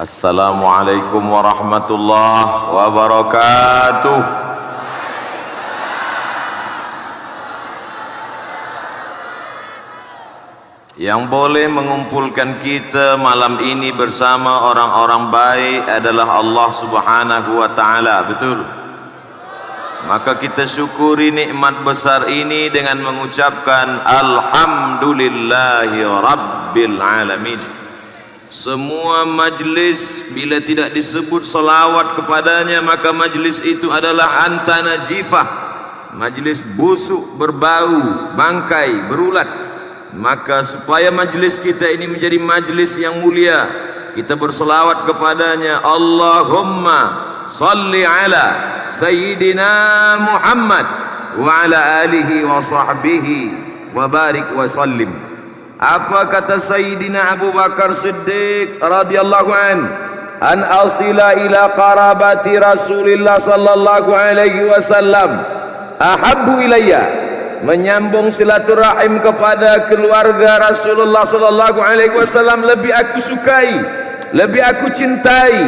Assalamualaikum warahmatullahi wabarakatuh. Yang boleh mengumpulkan kita malam ini bersama orang-orang baik adalah Allah Subhanahu wa taala, betul? Maka kita syukuri nikmat besar ini dengan mengucapkan alhamdulillahi rabbil alamin. Semua majlis bila tidak disebut salawat kepadanya, maka majlis itu adalah anta najifah, majlis busuk, berbau, bangkai, berulat. Maka supaya majlis kita ini menjadi majlis yang mulia, kita berselawat kepadanya. Allahumma salli ala Sayyidina Muhammad wa ala alihi wa sahbihi wa barik wa sallim. Apa kata Sayyidina Abu Bakar Siddiq radhiyallahu an asila ila qarabati Rasulillah sallallahu alaihi wasallam ahabbu ilayya, menyambung silaturahim kepada keluarga Rasulullah sallallahu alaihi wasallam lebih aku sukai, lebih aku cintai,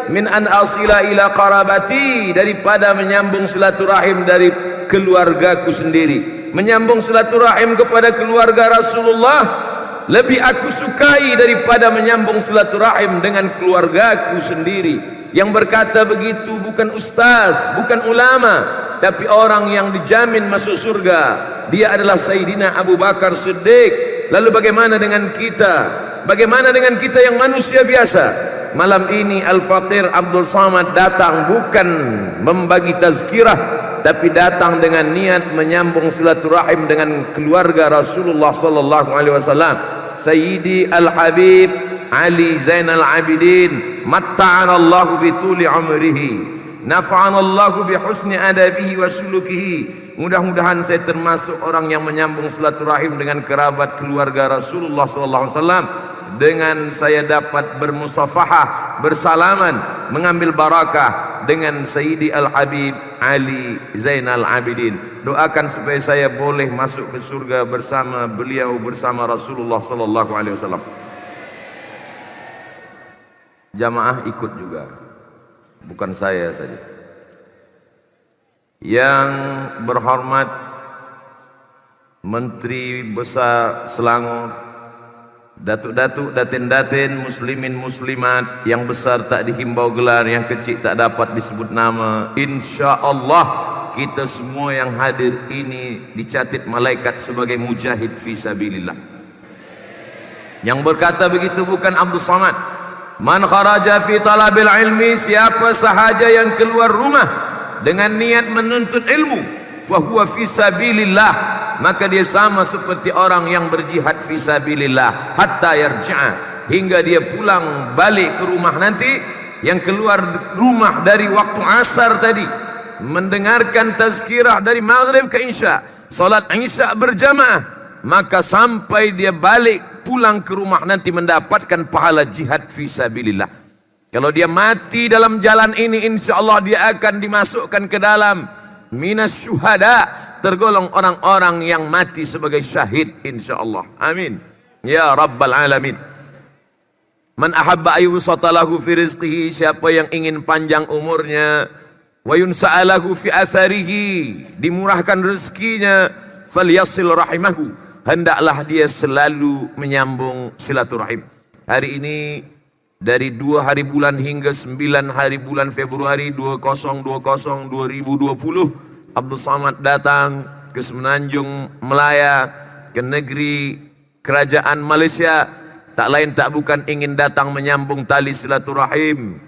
min an asila ila qarabati, daripada menyambung silaturahim dari keluargaku sendiri. Menyambung silaturahim kepada keluarga Rasulullah lebih aku sukai daripada menyambung silaturahim dengan keluargaku sendiri. Yang berkata begitu bukan ustaz, bukan ulama, tapi orang yang dijamin masuk surga. Dia adalah Sayyidina Abu Bakar Siddiq. Lalu bagaimana dengan kita? Bagaimana dengan kita yang manusia biasa? Malam ini Al-Faqir Abdul Samad datang bukan membagi tazkirah, tapi datang dengan niat menyambung silaturahim dengan keluarga Rasulullah sallallahu alaihi wasallam. Sayyidi Al-Habib Ali Zainal Abidin, matta'ana Allahu bi tuli umrihi, nafa'ana Allahu bi husni adabihi wa sulukihi. Mudah-mudahan saya termasuk orang yang menyambung silaturahim dengan kerabat keluarga Rasulullah sallallahu alaihi wasallam, dengan saya dapat bermusafahah, bersalaman, mengambil barakah dengan Sayyidi Al-Habib Ali Zainal Abidin. Doakan supaya saya boleh masuk ke surga bersama beliau, bersama Rasulullah sallallahu alaihi wasallam. Jamaah ikut juga, bukan saya saja. Yang berhormat Menteri Besar Selangor, datuk-datuk, datin-datin, muslimin muslimat, yang besar tak dihimbau gelar, yang kecil tak dapat disebut nama. InsyaAllah kita semua yang hadir ini dicatat malaikat sebagai mujahid fi sabilillah. Yang berkata begitu bukan Abdul Samad. Man kharaja fi talabil ilmi, siapa sahaja yang keluar rumah dengan niat menuntut ilmu, fahuwa fi sabilillah, maka dia sama seperti orang yang berjihad fi sabilillah hatta yarja'a, hingga dia pulang balik ke rumah nanti. Yang keluar rumah dari waktu asar tadi mendengarkan tazkirah dari maghrib ke isya, salat isya berjamaah, maka sampai dia balik pulang ke rumah nanti mendapatkan pahala jihad fi sabilillah. Kalau dia mati dalam jalan ini, insyaallah dia akan dimasukkan ke dalam minas syuhada, tergolong orang-orang yang mati sebagai syahid insyaallah. Amin ya rabbal alamin. Man ahabba ayyusata lahu fi rizqihi, siapa yang ingin panjang umurnya, wa yunsa'alahu fi atharihi, dimurahkan rezekinya, falyasil rahimahu, hendaklah dia selalu menyambung silaturahim. Hari ini dari 2 hari bulan hingga 9 hari bulan Februari 2020, Abdul Samad datang ke Semenanjung Melaya, ke negeri kerajaan Malaysia, tak lain tak bukan ingin datang menyambung tali silaturahim.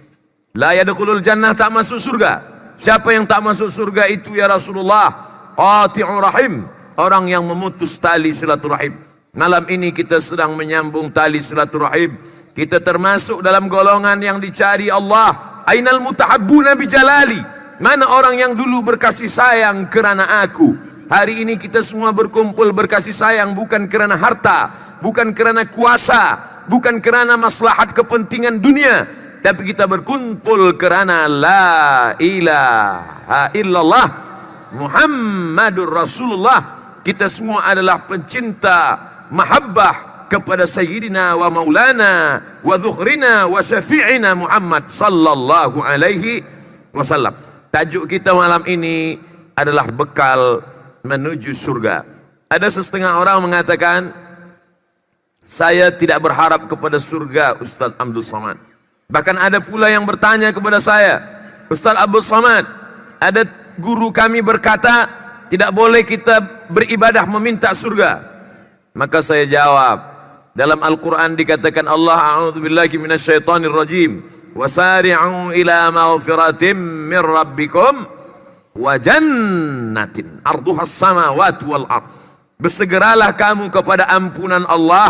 La yadkhulul jannah, tak masuk surga. Siapa yang tak masuk surga itu ya Rasulullah? Qati'ur rahim, orang yang memutus tali silaturahim. Malam ini kita sedang menyambung tali silaturahim. Kita termasuk dalam golongan yang dicari Allah. Ainal mutahabbuna bijalali, mana orang yang dulu berkasih sayang kerana aku. Hari ini kita semua berkumpul berkasih sayang bukan kerana harta, bukan kerana kuasa, bukan kerana maslahat kepentingan dunia, tapi kita berkumpul kerana la ilaha illallah Muhammadur Rasulullah. Kita semua adalah pencinta mahabbah kepada Sayyidina wa Maulana wa Dhukhrina wa Syafi'ina Muhammad sallallahu alaihi wasallam. Tajuk kita malam ini adalah bekal menuju surga. Ada setengah orang mengatakan, saya tidak berharap kepada surga Ustaz Abdul Somad. Bahkan ada pula yang bertanya kepada saya, Ustaz Abdul Somad, ada guru kami berkata tidak boleh kita beribadah meminta surga. Maka saya jawab, dalam Al-Quran dikatakan Allah, a'udzubillahi minasyaitonir rajim, wasari'u ila maghfiratin min rabbikum wa jannatin arduhas samawati wal ard. Bersegeralah kamu kepada ampunan Allah,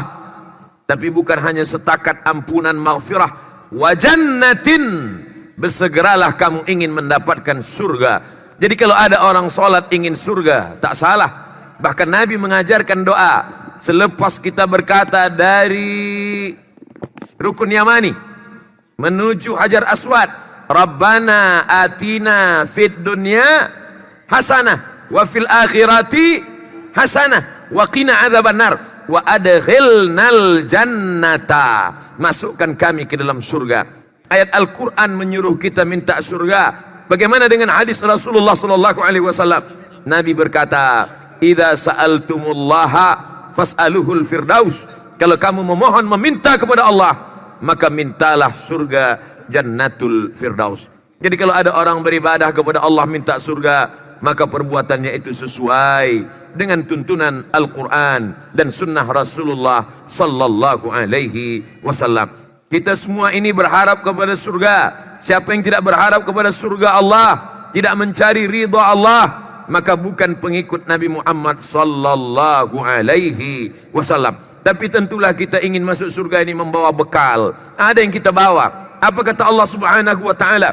tapi bukan hanya setakat ampunan maghfirah, wa jannatin, bersegeralah kamu ingin mendapatkan surga. Jadi kalau ada orang sholat ingin surga, tak salah. Bahkan Nabi mengajarkan doa selepas kita berkata dari Rukun Yamani menuju Hajar Aswad, Rabbana atina fid dunya hasanah wa fil akhirati hasanah wa qina adzabannar wa adkhilnal jannata. Masukkan kami ke dalam surga. Ayat Al-Quran menyuruh kita minta surga. Bagaimana dengan hadis Rasulullah sallallahu alaihi wasallam? Nabi berkata, "Idza sa'altumullaha fas'aluhul firdaus." Kalau kamu memohon meminta kepada Allah, maka mintalah surga Jannatul Firdaus. Jadi kalau ada orang beribadah kepada Allah minta surga, maka perbuatannya itu sesuai dengan tuntunan Al-Quran dan sunnah Rasulullah sallallahu alaihi wasallam. Kita semua ini berharap kepada surga. Siapa yang tidak berharap kepada surga Allah, tidak mencari ridha Allah, maka bukan pengikut Nabi Muhammad sallallahu alaihi wasallam. Tapi tentulah kita ingin masuk surga ini membawa bekal. Ada yang kita bawa. Apa kata Allah Subhanahu wa taala?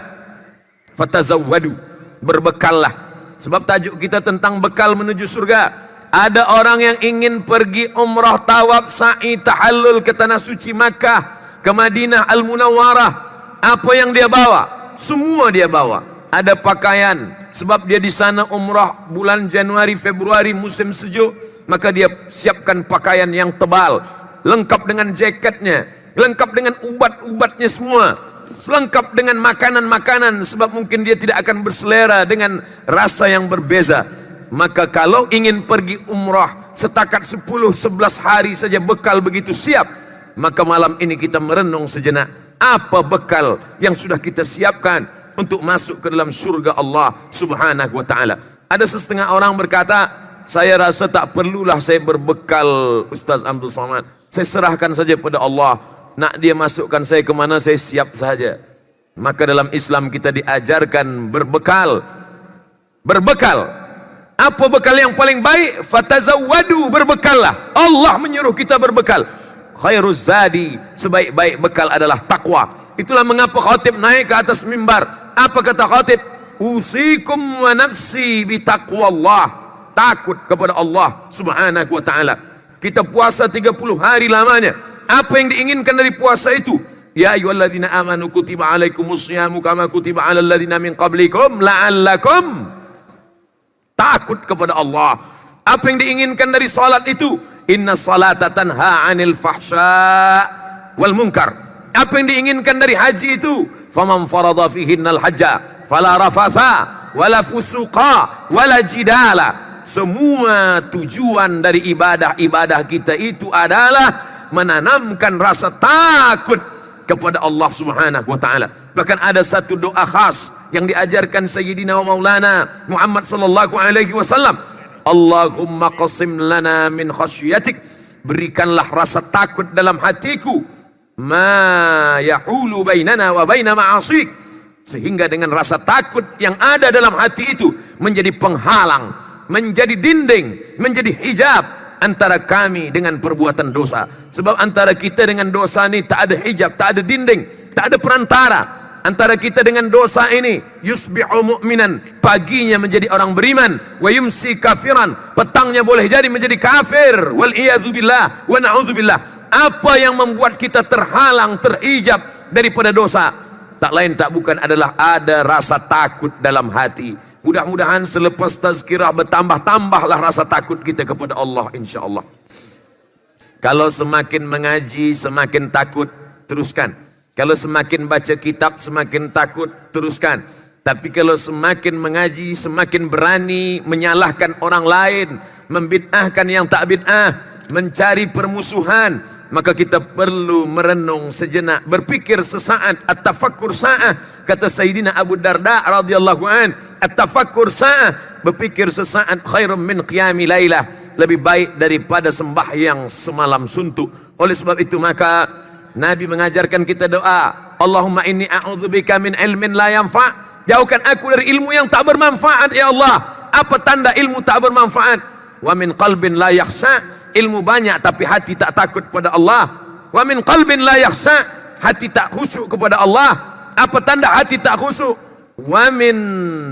Fatazawwadu, berbekallah. Sebab tajuk kita tentang bekal menuju surga. Ada orang yang ingin pergi umrah, tawaf, sa'i, tahallul ke tanah suci Makkah, ke Madinah Al-Munawwarah. Apa yang dia bawa? Semua dia bawa. Ada pakaian, sebab dia di sana umrah bulan Januari, Februari, musim sejuk, maka dia siapkan pakaian yang tebal, lengkap dengan jaketnya, lengkap dengan ubat-ubatnya semua, lengkap dengan makanan-makanan, sebab mungkin dia tidak akan berselera dengan rasa yang berbeza. Maka kalau ingin pergi umrah setakat 10-11 hari saja bekal begitu siap, maka malam ini kita merenung sejenak. Apa bekal yang sudah kita siapkan untuk masuk ke dalam surga Allah Subhanahu wa ta'ala? Ada setengah orang berkata, saya rasa tak perlulah saya berbekal Ustaz Abdul Somad, saya serahkan saja pada Allah, nak dia masukkan saya ke mana saya siap saja. Maka dalam Islam kita diajarkan berbekal. Berbekal. Apa bekal yang paling baik? Fatazawwadu, berbekallah. Allah menyuruh kita berbekal. Khairuz zadi, sebaik-baik bekal adalah takwa. Itulah mengapa khatib naik ke atas mimbar. Apa kata khatib? Usikum wa nafsi bitaqwallah, takut kepada Allah Subhanahu wa ta'ala. Kita puasa 30 hari lamanya. Apa yang diinginkan dari puasa itu? Ya ayyuhalladzina amanu kutiba alaikumusyamu kama kutiba alal ladzina min qablikum la'allakum, takut kepada Allah. Apa yang diinginkan dari salat itu? Inna salata tanha 'anil fahsya wal munkar. Apa yang diinginkan dari haji itu? Faman farada fihinnal hajja fala rafatha wala fusuqa wala jidala. Semua tujuan dari ibadah-ibadah kita itu adalah menanamkan rasa takut kepada Allah Subhanahu wa ta'ala. Bahkan ada satu doa khas yang diajarkan Sayyidina wa Maulana Muhammad sallallahu alaihi wasallam. Allahumma qasim lana min khasyiatik, berikanlah rasa takut dalam hatiku, ma yahulu bainana wa baina ma'asik, sehingga dengan rasa takut yang ada dalam hati itu menjadi penghalang, menjadi dinding, menjadi hijab antara kami dengan perbuatan dosa. Sebab antara kita dengan dosa ini tak ada hijab, tak ada dinding, tak ada perantara. Antara kita dengan dosa ini, yusbihu mu'minan, paginya menjadi orang beriman, wa yumsi kafiran, petangnya boleh jadi menjadi kafir, wal iyadzubillah wa na'udzubillah. Apa yang membuat kita terhalang, terhijab daripada dosa? Tak lain tak bukan adalah ada rasa takut dalam hati. Mudah-mudahan selepas tazkirah bertambah-tambahlah rasa takut kita kepada Allah, insya Allah. Kalau semakin mengaji semakin takut, teruskan. Kalau semakin baca kitab semakin takut, teruskan. Tapi kalau semakin mengaji semakin berani menyalahkan orang lain, membid'ahkan yang tak bid'ah, mencari permusuhan, maka kita perlu merenung sejenak, berpikir sesaat. At-tafakkur sa'ah, kata Sayyidina Abu Darda radhiyallahu an, at-tafakkur sa'ah, berpikir sesaat khairum min qiyami lailah, lebih baik daripada sembahyang semalam suntuk. Oleh sebab itu maka Nabi mengajarkan kita doa, Allahumma inni a'udzubika min ilmin la yanfa', jauhkan aku dari ilmu yang tak bermanfaat ya Allah. Apa tanda ilmu tak bermanfaat? Wa min qalbin la yakhsha, ilmu banyak tapi hati tak takut kepada Allah. Wa min qalbin la yakhsha, hati tak khusyuk kepada Allah. Apa tanda hati tak khusyuk? Wa min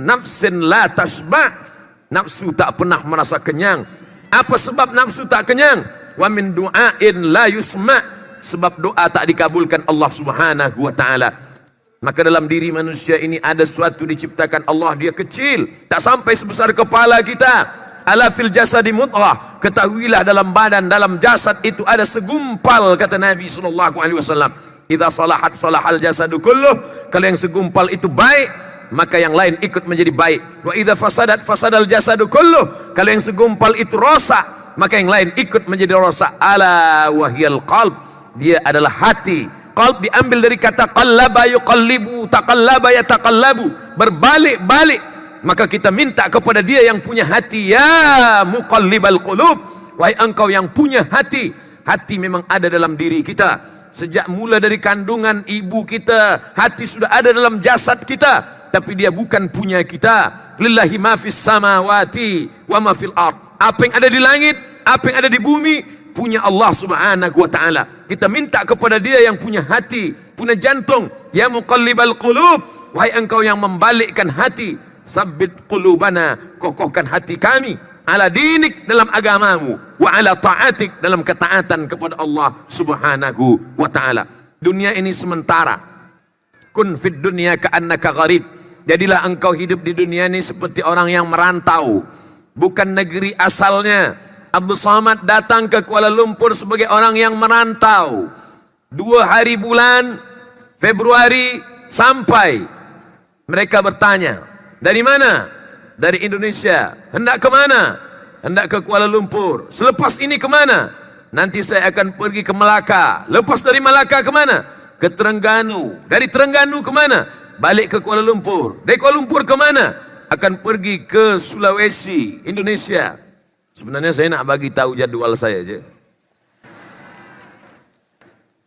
nafsin la tasba, nafsu tak pernah merasa kenyang. Apa sebab nafsu tak kenyang? Wa min du'ain la yusma, sebab doa tak dikabulkan Allah Subhanahu wa taala. Maka dalam diri manusia ini ada sesuatu diciptakan Allah, dia kecil, tak sampai sebesar kepala kita. Ala fil jasadi mudghah, ketahuilah dalam badan, dalam jasad itu ada segumpal, kata Nabi sallallahu alaihi wasallam. Idza salahat salahal jasadu kulluh, kalau yang segumpal itu baik, maka yang lain ikut menjadi baik. Wa idza fasadat fasadal jasadu kulluh, kalau yang segumpal itu rosak, maka yang lain ikut menjadi rosak. Ala wahyal qalb, dia adalah hati. Qalb diambil dari kata qallaba yuqallibu, taqallaba yataqallabu, berbalik-balik. Maka kita minta kepada dia yang punya hati, ya muqallibal qulub, wahai engkau yang punya hati. Hati memang ada dalam diri kita. Sejak mula dari kandungan ibu kita, hati sudah ada dalam jasad kita, tapi dia bukan punya kita. Lillahi ma fis samawati wa ma fil ard, apa yang ada di langit, apa yang ada di bumi, punya Allah Subhanahu wa taala. Kita minta kepada dia yang punya hati, punya jantung. Ya muqallibal qulub, wahai engkau yang membalikkan hati, sabbit qulubana, kokohkan hati kami, ala dinik, dalam agamamu, wa ala ta'atik, dalam ketaatan kepada Allah Subhanahu wa taala. Dunia ini sementara. Kun fid dunya ka'annaka gharib, jadilah engkau hidup di dunia ini seperti orang yang merantau, bukan negeri asalnya. Abdul Samad datang ke Kuala Lumpur sebagai orang yang merantau. 2 hari bulan Februari sampai. Mereka bertanya, dari mana? Dari Indonesia. Hendak ke mana? Hendak ke Kuala Lumpur. Selepas ini ke mana? Nanti saya akan pergi ke Melaka. Lepas dari Melaka ke mana? Ke Terengganu. Dari Terengganu ke mana? Balik ke Kuala Lumpur. Dari Kuala Lumpur ke mana? Akan pergi ke Sulawesi, Indonesia. Sebenarnya saya nak bagi tahu jadual saya je.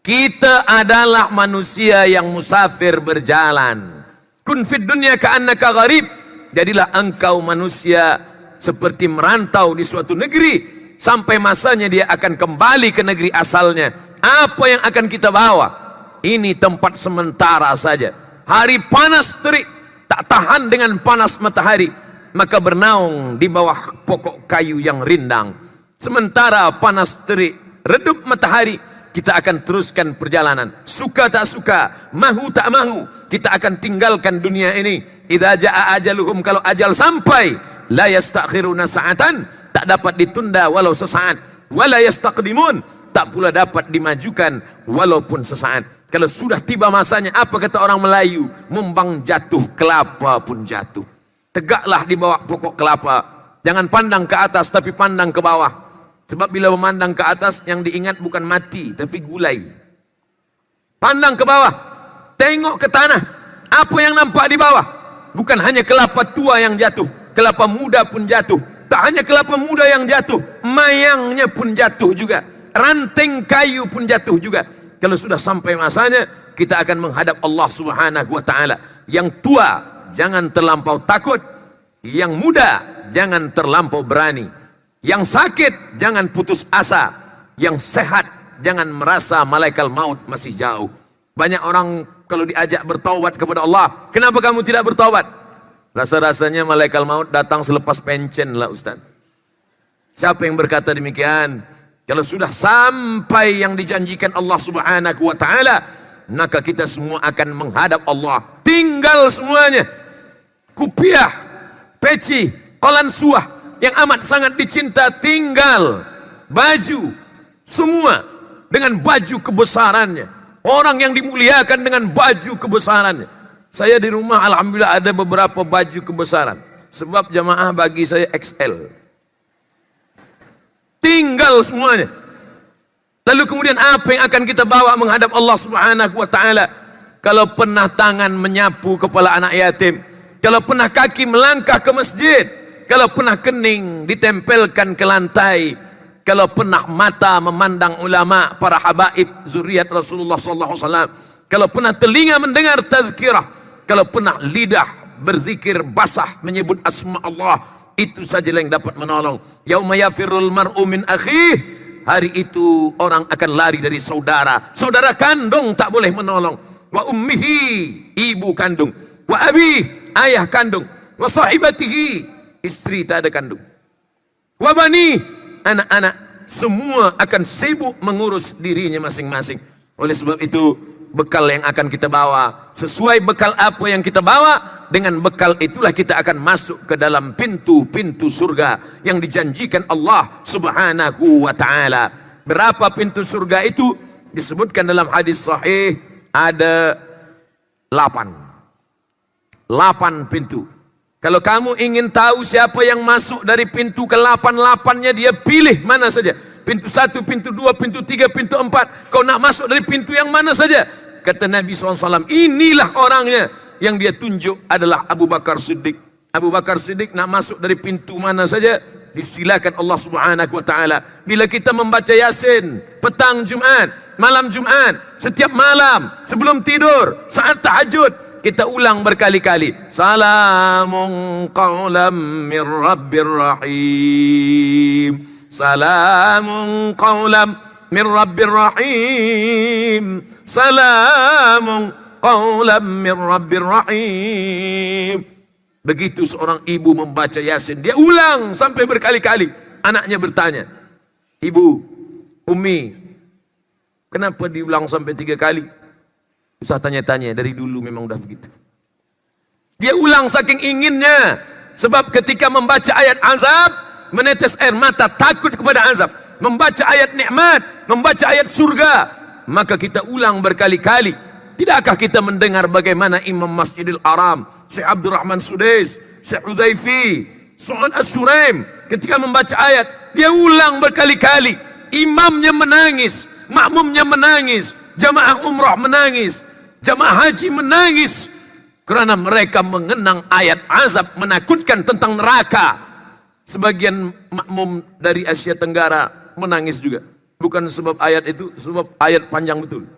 Kita adalah manusia yang musafir berjalan. Kun fid dunya ka'annaka gharib, jadilah engkau manusia seperti merantau di suatu negeri, sampai masanya dia akan kembali ke negeri asalnya. Apa yang akan kita bawa? Ini tempat sementara saja. Hari panas terik, tak tahan dengan panas matahari, maka bernaung di bawah pokok kayu yang rindang. Sementara panas terik, redup matahari, kita akan teruskan perjalanan. Suka tak suka, mahu tak mahu, kita akan tinggalkan dunia ini. Idza jaa ajaluhum, kalau ajal sampai, la yastakhiruna sa'atan, tak dapat ditunda walau sesaat. Wala yastaqdimun, tak pula dapat dimajukan walaupun sesaat. Kalau sudah tiba masanya, apa kata orang Melayu? Mumbang jatuh, kelapa pun jatuh. Tegaklah di bawah pokok kelapa. Jangan pandang ke atas, tapi pandang ke bawah. Sebab bila memandang ke atas, yang diingat bukan mati, tapi gulai. Pandang ke bawah, tengok ke tanah. Apa yang nampak di bawah? Bukan hanya kelapa tua yang jatuh, kelapa muda pun jatuh. Tak hanya kelapa muda yang jatuh, mayangnya pun jatuh juga. Ranting kayu pun jatuh juga. Kalau sudah sampai masanya, kita akan menghadap Allah Subhanahu wa taala. Yang tua, jangan terlampau takut. Yang muda, jangan terlampau berani. Yang sakit, jangan putus asa. Yang sehat, jangan merasa malaikat maut masih jauh. Banyak orang kalau diajak bertaubat kepada Allah, kenapa kamu tidak bertaubat? Rasa-rasanya malaikat maut datang selepas pencen lah Ustaz. Siapa yang berkata demikian? Kalau sudah sampai yang dijanjikan Allah Subhanahu wa taala, maka kita semua akan menghadap Allah. Tinggal semuanya. Kupiah, peci, kolan suah yang amat sangat dicinta tinggal. Baju, Semua dengan baju kebesarannya. Orang yang dimuliakan dengan baju kebesarannya. Saya di rumah alhamdulillah ada beberapa baju kebesaran. Sebab jamaah bagi saya XL. Tinggal semuanya. Lalu kemudian apa yang akan kita bawa menghadap Allah Subhanahu wa taala? Kalau pernah tangan menyapu kepala anak yatim, kalau pernah kaki melangkah ke masjid, kalau pernah kening ditempelkan ke lantai, kalau pernah mata memandang ulama, para habaib zuriat Rasulullah sallallahu alaihi wasallam, kalau pernah telinga mendengar tazkirah, kalau pernah lidah berzikir basah menyebut asma Allah, itu saja yang dapat menolong. Yauma yafirrul mar'u min akhih, hari itu orang akan lari dari saudara. Saudara kandung tak boleh menolong. Wa ummihi, ibu kandung. Wa abi, ayah kandung. Wa sahibatihi, istri tak ada kandung. Wa bani, anak-anak, semua akan sibuk mengurus dirinya masing-masing. Oleh sebab itu, bekal yang akan kita bawa, sesuai bekal apa yang kita bawa, dengan bekal itulah kita akan masuk ke dalam pintu-pintu surga yang dijanjikan Allah Subhanahu wa taala. Berapa pintu surga itu? Disebutkan dalam hadis sahih ada 8 pintu. Kalau kamu ingin tahu siapa yang masuk dari pintu ke-8-8-nya, dia pilih mana saja. Pintu 1, pintu 2, pintu 3, pintu 4. Kau nak masuk dari pintu yang mana saja? Kata Nabi SAW, inilah orangnya. Yang dia tunjuk adalah Abu Bakar Siddiq. Abu Bakar Siddiq nak masuk dari pintu mana saja, disilakan Allah Subhanahu wa taala. Bila kita membaca Yasin petang Jumat, malam Jumat, setiap malam sebelum tidur, saat tahajud, kita ulang berkali-kali. Salamun qawlam min rabbir rahim. Salamun qawlam min rabbir rahim. Salamun qawlam min rabbir rahim. Begitu seorang ibu membaca Yasin, dia ulang sampai berkali-kali. Anaknya bertanya, ibu, Umi, kenapa diulang sampai 3 kali? Usah tanya-tanya, dari dulu memang udah begitu. Dia ulang saking inginnya. Sebab ketika membaca ayat azab, menetes air mata, takut kepada azab. Membaca ayat nikmat, membaca ayat surga, maka kita ulang berkali-kali. Tidakkah kita mendengar bagaimana Imam Masjidil Haram, Syekh Abdurrahman Sudais, Syekh Hudhaifi, Su'ad As-Suraim, ketika membaca ayat, dia ulang berkali-kali. Imamnya menangis, makmumnya menangis, jamaah umrah menangis, jamaah haji menangis, karena mereka mengenang ayat azab menakutkan tentang neraka. Sebagian makmum dari Asia Tenggara menangis juga. Bukan sebab ayat itu, sebab ayat panjang betul.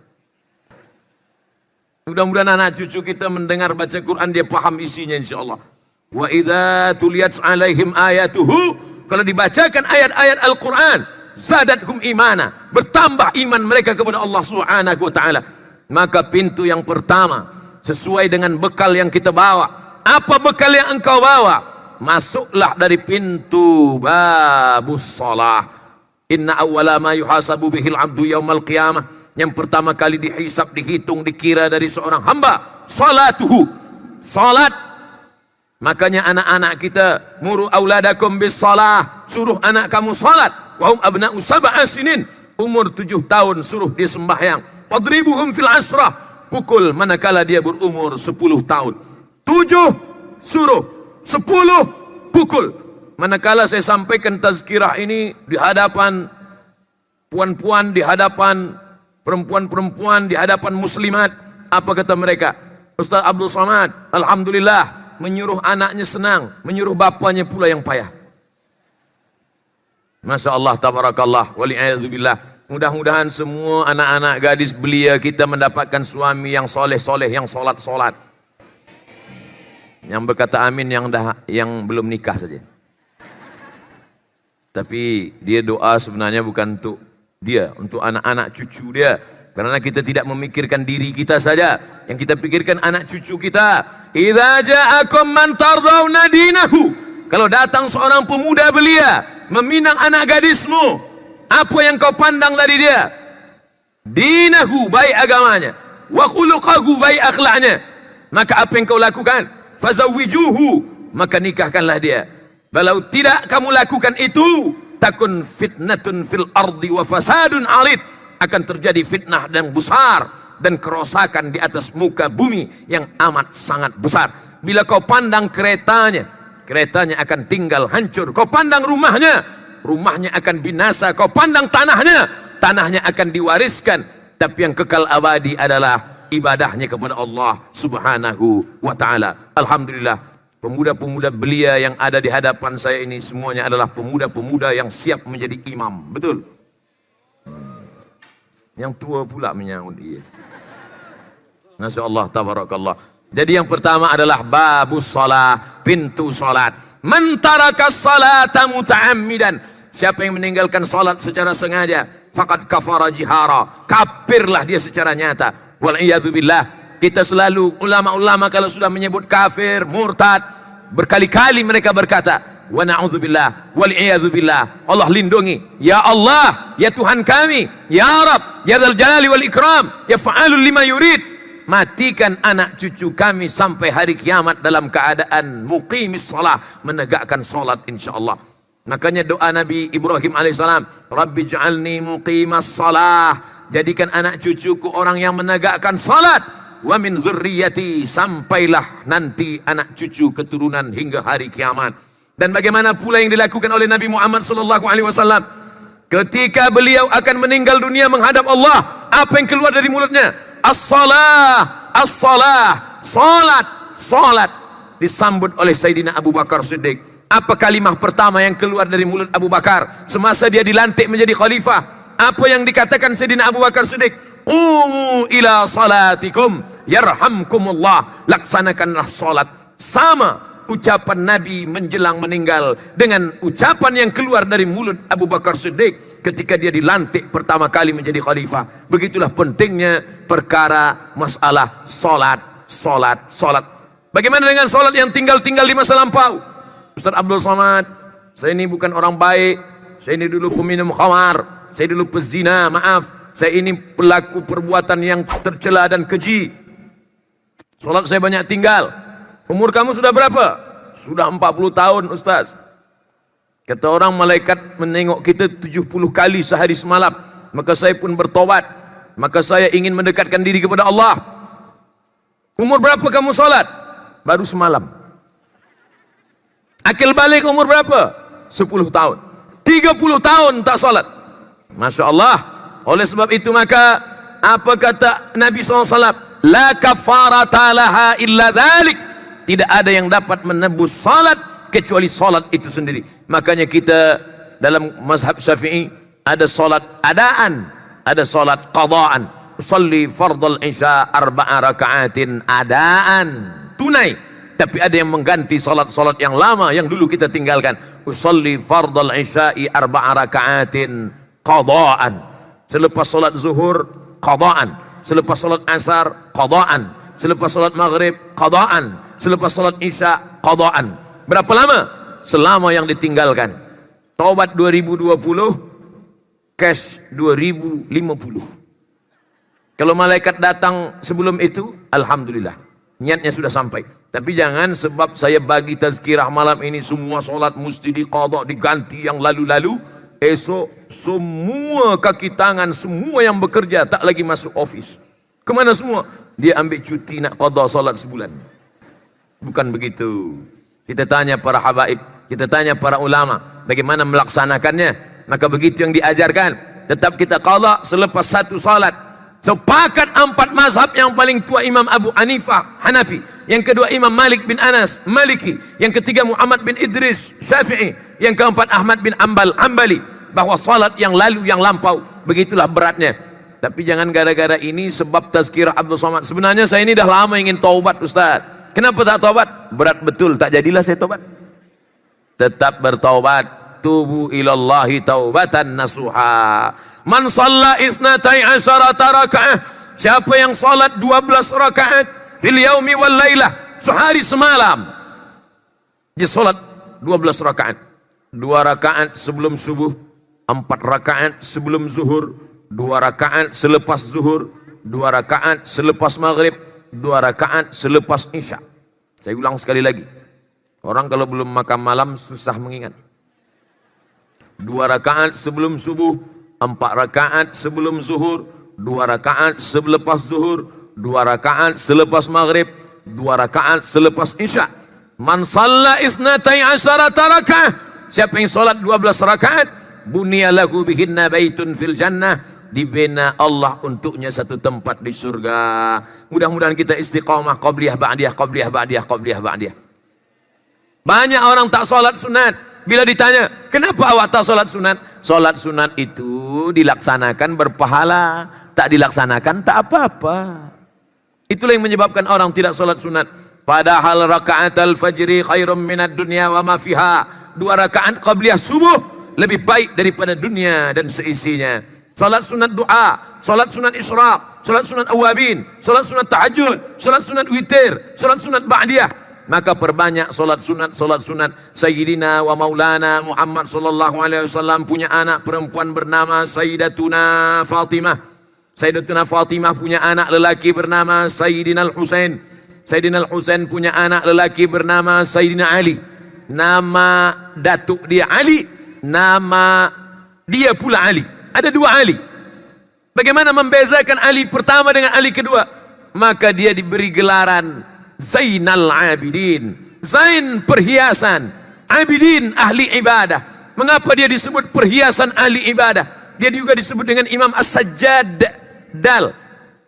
Mudah-mudahan anak cucu kita mendengar baca Quran, dia paham isinya insyaAllah. Wa idza tuliyat alaihim ayatuhu, kalau dibacakan ayat-ayat Al-Quran, zadatuhum imana, bertambah iman mereka kepada Allah Subhanahu wa taala. Maka pintu yang pertama, sesuai dengan bekal yang kita bawa. Apa bekal yang engkau bawa? Masuklah dari pintu babus shalah. Inna awwala ma yuhasabu bihil abdu yaumal qiyamah. Yang pertama kali dihisab, dihitung, dikira dari seorang hamba, salatuhu, salat. Makanya anak-anak kita, muru auladakum bis salah, suruh anak kamu salat. Wahum abna'u sab'a sinin, umur 7 tahun suruh dia sembahyang. Wadribuhum fil asrah, pukul manakala dia berumur 10 tahun. 7 suruh, 10 pukul. Manakala saya sampaikan tazkirah ini di hadapan puan-puan, di hadapan perempuan-perempuan, di hadapan muslimat, apa kata mereka? Ustaz Abdul Samad, alhamdulillah, menyuruh anaknya senang, menyuruh bapaknya pula yang payah. Masya Allah, tabarakallah, wali'ayadzubillah. Mudah-mudahan semua anak-anak gadis belia kita mendapatkan suami yang soleh-soleh, yang solat-solat. Yang berkata amin yang belum nikah saja. Tapi dia doa sebenarnya bukan untuk dia, untuk anak-anak cucu dia. Karena kita tidak memikirkan diri kita saja, yang kita pikirkan anak cucu kita. Idza ja'akum man tardawna dinahu, kalau datang seorang pemuda belia meminang anak gadismu, apa yang kau pandang dari dia? Dinahu, baik agamanya, wa khuluqahu, baik akhlaknya, maka apa yang kau lakukan? Fazawwijuhu, maka nikahkanlah dia. Kalau tidak kamu lakukan itu, takun fitnatun fil ardi wa fasadun arid, akan terjadi fitnah dan besar dan kerosakan di atas muka bumi yang amat sangat besar. Bila kau pandang keretanya, keretanya akan tinggal hancur. Kau pandang rumahnya, rumahnya akan binasa. Kau pandang tanahnya, tanahnya akan diwariskan. Tapi yang kekal abadi adalah ibadahnya kepada Allah Subhanahu wa ta'ala. Alhamdulillah, pemuda-pemuda belia yang ada di hadapan saya ini semuanya adalah pemuda-pemuda yang siap menjadi imam. Betul? Yang tua pula menyahut dia. Masya Allah, tabarakallah. Jadi yang pertama adalah babus salat, pintu salat. Man tarakas salata muta'ammidan, siapa yang meninggalkan salat secara sengaja, faqad kafara jihara, kafirlah dia secara nyata. Wal iyadzu billah. Kita selalu ulama-ulama kalau sudah menyebut kafir, murtad, berkali-kali mereka berkata, wa na'udzubillah, wal iyadzu billah. Allah lindungi. Ya Allah, ya Tuhan kami, ya Rabb, ya Dzal Jalali wal Ikram, ya fa'alul lima yurid. Matikan anak cucu kami sampai hari kiamat dalam keadaan muqimis salah, menegakkan salat insyaallah. Makanya doa Nabi Ibrahim alaihissalam, Rabbi ja'alni muqimas salah, jadikan anak cucuku orang yang menegakkan salat. Wa min dzurriyyati, sampailah nanti anak cucu keturunan hingga hari kiamat. Dan bagaimana pula yang dilakukan oleh Nabi Muhammad sallallahu alaihi wasallam ketika beliau akan meninggal dunia menghadap Allah, apa yang keluar dari mulutnya? As-salah, as-salah, salat, salat. Disambut oleh Sayyidina Abu Bakar Siddiq. Apa kalimah pertama yang keluar dari mulut Abu Bakar semasa dia dilantik menjadi khalifah? Apa yang dikatakan Sayyidina Abu Bakar Siddiq? Qumu ila salatikum yarhamkumullah, laksanakanlah salat. Sama ucapan Nabi menjelang meninggal dengan ucapan yang keluar dari mulut Abu Bakar Siddiq ketika dia dilantik pertama kali menjadi khalifah. Begitulah pentingnya perkara masalah salat, salat, salat. Bagaimana dengan salat yang tinggal-tinggal di masa lampau? Ustaz Abdul Somad, saya ini bukan orang baik, saya ini dulu peminum khamar, saya dulu pezina, maaf, saya ini pelaku perbuatan yang tercela dan keji. Salat saya banyak tinggal. Umur kamu sudah berapa? Sudah 40 tahun Ustaz. Kata orang, malaikat menengok kita 70 kali sehari semalam. Maka saya pun bertobat. Maka saya ingin mendekatkan diri kepada Allah. Umur berapa kamu salat? Baru semalam. Akil balik umur berapa? 10 tahun. 30 tahun tak salat. Masya Allah. Oleh sebab itu maka apa kata Nabi SAW? La kafarata laha illa dhalik. Tidak ada yang dapat menebus salat kecuali salat itu sendiri. Makanya kita dalam mazhab Syafi'i ada salat adaan, ada salat qadaan. Usalli fardal isya 4 rakaatin adaan, tunai. Tapi ada yang mengganti salat-salat yang lama yang dulu kita tinggalkan. Usalli fardal isya'i 4 rakaatin qadaan. Selepas salat zuhur qadaan, selepas salat asar qadaan, selepas salat maghrib qadaan, selepas salat isya qadaan. Berapa lama? Selama yang ditinggalkan. Taubat 2020, cash 2050. Kalau malaikat datang sebelum itu, alhamdulillah, niatnya sudah sampai. Tapi jangan sebab saya bagi tazkirah malam ini semua solat mesti diqadha, diganti yang lalu-lalu, esok semua kaki tangan semua yang bekerja tak lagi masuk office. Kemana semua? Dia ambil cuti nak qadha solat sebulan. Bukan begitu. Kita tanya para habaib, kita tanya para ulama, bagaimana melaksanakannya. Maka begitu yang diajarkan. Tetap kita qadha selepas satu salat. Sepakat 4 mazhab. Yang paling tua Imam Abu Hanifah, Hanafi. Yang kedua Imam Malik bin Anas, Maliki. Yang ketiga Muhammad bin Idris, Syafi'i. Yang keempat Ahmad bin Ambal, Hambali. Bahwa salat yang lalu, yang lampau, begitulah beratnya. Tapi jangan gara-gara ini sebab tazkirah Abdul Somad. Sebenarnya saya ini dah lama ingin taubat Ustaz. Kenapa tak taubat? Berat betul, tak jadilah saya taubat. Tetap bertaubat. Tubu ilallahi taubatan nasuha. Man shalla isnatai asyarata raka'ah, siapa yang salat 12 rakaat fil yaumi wal lailah, sehari semalam, dia salat 12 rakaat. 2 rakaat sebelum subuh, 4 rakaat sebelum zuhur, 2 rakaat selepas zuhur, 2 rakaat selepas maghrib, 2 rakaat selepas isya. Saya ulang sekali lagi. Orang kalau belum makan malam susah mengingat. 2 rakaat sebelum subuh, 4 rakaat sebelum zuhur, 2 rakaat selepas zuhur, 2 rakaat selepas maghrib, 2 rakaat selepas isya. Man shalla isnatai asyarata rakaat, siapa yang solat 12 rakaat, bunya lahu bihinna baitun fil jannah, dibina Allah untuknya satu tempat di surga. Mudah-mudahan kita istiqamah qabliyah ba'diyah, qabliyah ba'diyah, qabliyah ba'diyah. Banyak orang tak solat sunat. Bila ditanya, kenapa awak tak solat sunat? Solat sunat itu dilaksanakan berpahala, tak dilaksanakan tak apa-apa. Itulah yang menyebabkan orang tidak solat sunat. Padahal rakaat al-fajri khairum minad dunya wa ma fiha. 2 rakaat qabliyah subuh lebih baik daripada dunia dan seisinya. Salat sunat doa, salat sunat isyraq, salat sunat awabin, salat sunat tahajud, salat sunat witir, salat sunat ba'diyah. Maka perbanyak salat sunat Sayyidina wa Maulana Muhammad sallallahu alaihi wasallam punya anak perempuan bernama Sayyidatuna Fatimah. Sayyidatuna Fatimah punya anak lelaki bernama Sayyidina Al-Husain. Sayyidina Al-Husain punya anak lelaki bernama Sayyidina Ali. Nama datuk dia Ali, nama dia pula Ali. Ada 2 Ali. Bagaimana membezakan Ali pertama dengan Ali kedua? Maka dia diberi gelaran Zainal Abidin. Zain perhiasan, Abidin ahli ibadah. Mengapa dia disebut perhiasan ahli ibadah? Dia juga disebut dengan Imam As-Sajjad Dal.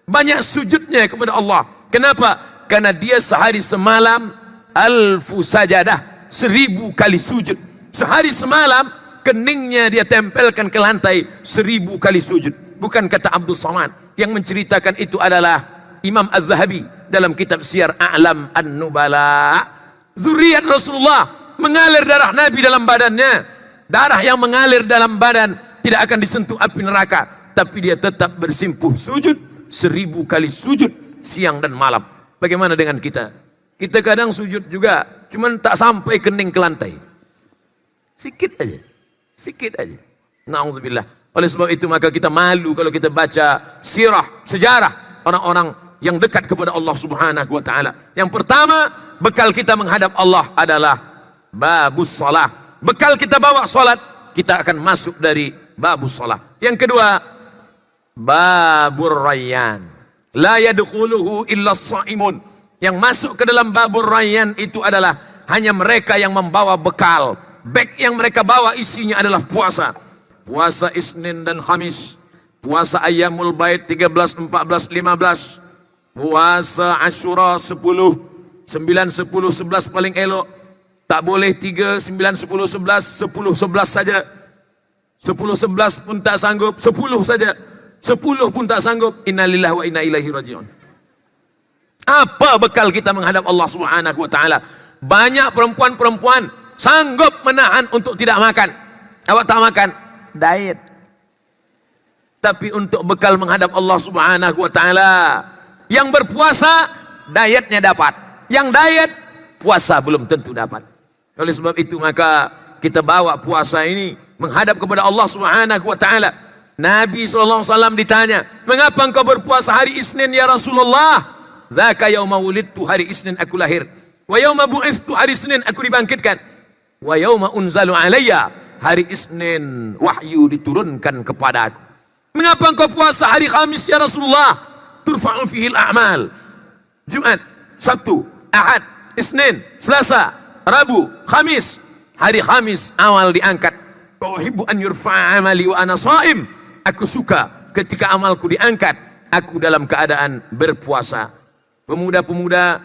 Banyak sujudnya kepada Allah. Kenapa? Karena dia sehari semalam 1000 sajadah, 1000 kali sujud. Sehari semalam keningnya dia tempelkan ke lantai 1000 kali sujud. Bukan kata Abdul Samad. Yang menceritakan itu adalah Imam Az-Zahabi dalam kitab Siyar A'lam An-Nubala. Zuriat Rasulullah, mengalir darah Nabi dalam badannya. Darah yang mengalir dalam badan tidak akan disentuh api neraka, tapi dia tetap bersimpuh sujud 1000 kali sujud siang dan malam. Bagaimana dengan kita? Kita kadang sujud juga, cuman tak sampai kening ke lantai. Sikit aja. Sikit aja. Na'udzubillah. Oleh sebab itu maka kita malu kalau kita baca sirah, sejarah orang-orang yang dekat kepada Allah Subhanahu wa taala. Yang pertama, bekal kita menghadap Allah adalah babus shalah. Bekal kita bawa salat, kita akan masuk dari babus shalah. Yang kedua, babur rayyan. La yadkhuluhu illa as-shaimun. Yang masuk ke dalam babur rayyan itu adalah hanya mereka yang membawa bekal. Beg yang mereka bawa isinya adalah puasa. Puasa Isnin dan Khamis. Puasa Ayyamul Bait 13, 14, 15. Puasa Asyura 10, 9, 10, 11 paling elok. Tak boleh 3, 9, 10, 11, 10, 11 saja. 10, 11 pun tak sanggup, 10 saja. 10 pun tak sanggup. Innalillahi wa inna ilaihi raji'un. Apa bekal kita menghadap Allah Subhanahu wa taala? Banyak perempuan-perempuan sanggup menahan untuk tidak makan. Awak tak makan, diet. Tapi untuk bekal menghadap Allah Subhanahu wa taala, yang berpuasa dietnya dapat. Yang diet puasa belum tentu dapat. Oleh sebab itu maka kita bawa puasa ini menghadap kepada Allah Subhanahu wa taala. Nabi SAW ditanya, mengapa engkau berpuasa hari Isnin ya Rasulullah? Dzaka yauma wulidtu, hari Isnin aku lahir. Wa yauma bu'istu, hari Senin aku dibangkitkan. Wa yauma unzalu alayya, hari Isnin wahyu diturunkan kepada aku. Mengapa engkau puasa hari Khamis ya Rasulullah? Turfa'u fihi al-a'mal. Jumat, Sabtu, Ahad, Isnin, Selasa, Rabu, Khamis. Hari Khamis awal diangkat. Uhibbu an yurfa'a amali wa ana sha'im. Aku suka ketika amalku diangkat, aku dalam keadaan berpuasa. Pemuda-pemuda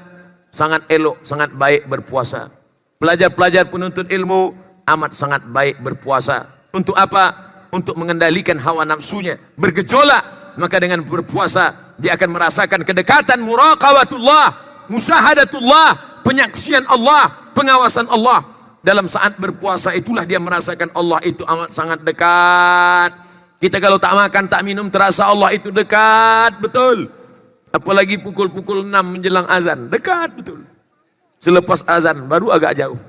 sangat elok, sangat baik berpuasa. Pelajar-pelajar penuntut ilmu amat sangat baik berpuasa. Untuk apa? Untuk mengendalikan hawa nafsunya. Bergejolak, maka dengan berpuasa dia akan merasakan kedekatan muraqabatullah, musyahadatullah, penyaksian Allah, pengawasan Allah. Dalam saat berpuasa itulah dia merasakan Allah itu amat sangat dekat. Kita kalau tak makan, tak minum, terasa Allah itu dekat betul. Apalagi pukul-pukul 6 menjelang azan, dekat betul. Selepas azan baru agak jauh.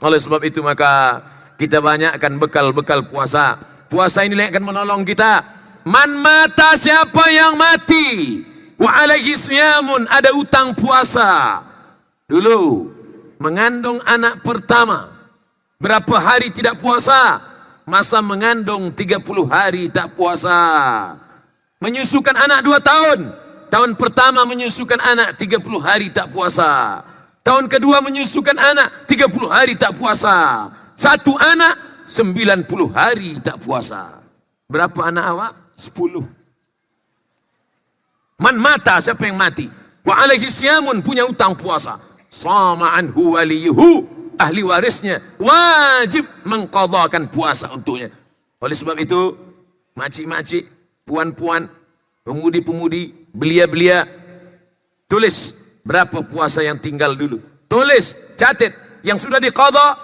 Oleh sebab itu maka kita banyakkan bekal-bekal puasa. Puasa inilah yang akan menolong kita. Man mata, siapa yang mati, wa alaihi siyamun, ada utang puasa. Dulu mengandung anak pertama, Berapa hari tidak puasa? Masa mengandung 30 hari tak puasa. Menyusukan anak 2 tahun. Tahun pertama menyusukan anak 30 hari tak puasa. Tahun kedua menyusukan anak 30 hari tak puasa. 1 anak 90 hari tak puasa. Berapa anak awak? 10. Man mata, siapa yang mati? Wa alaihi siyamun, punya utang puasa. Sama anhu waliyuhu, ahli warisnya wajib mengqadhakan puasa untuknya. Oleh sebab itu, makcik-makcik, puan-puan, pemudi-pemudi, belia-belia, tulis berapa puasa yang tinggal dulu. Tulis, catat, yang sudah diqadha,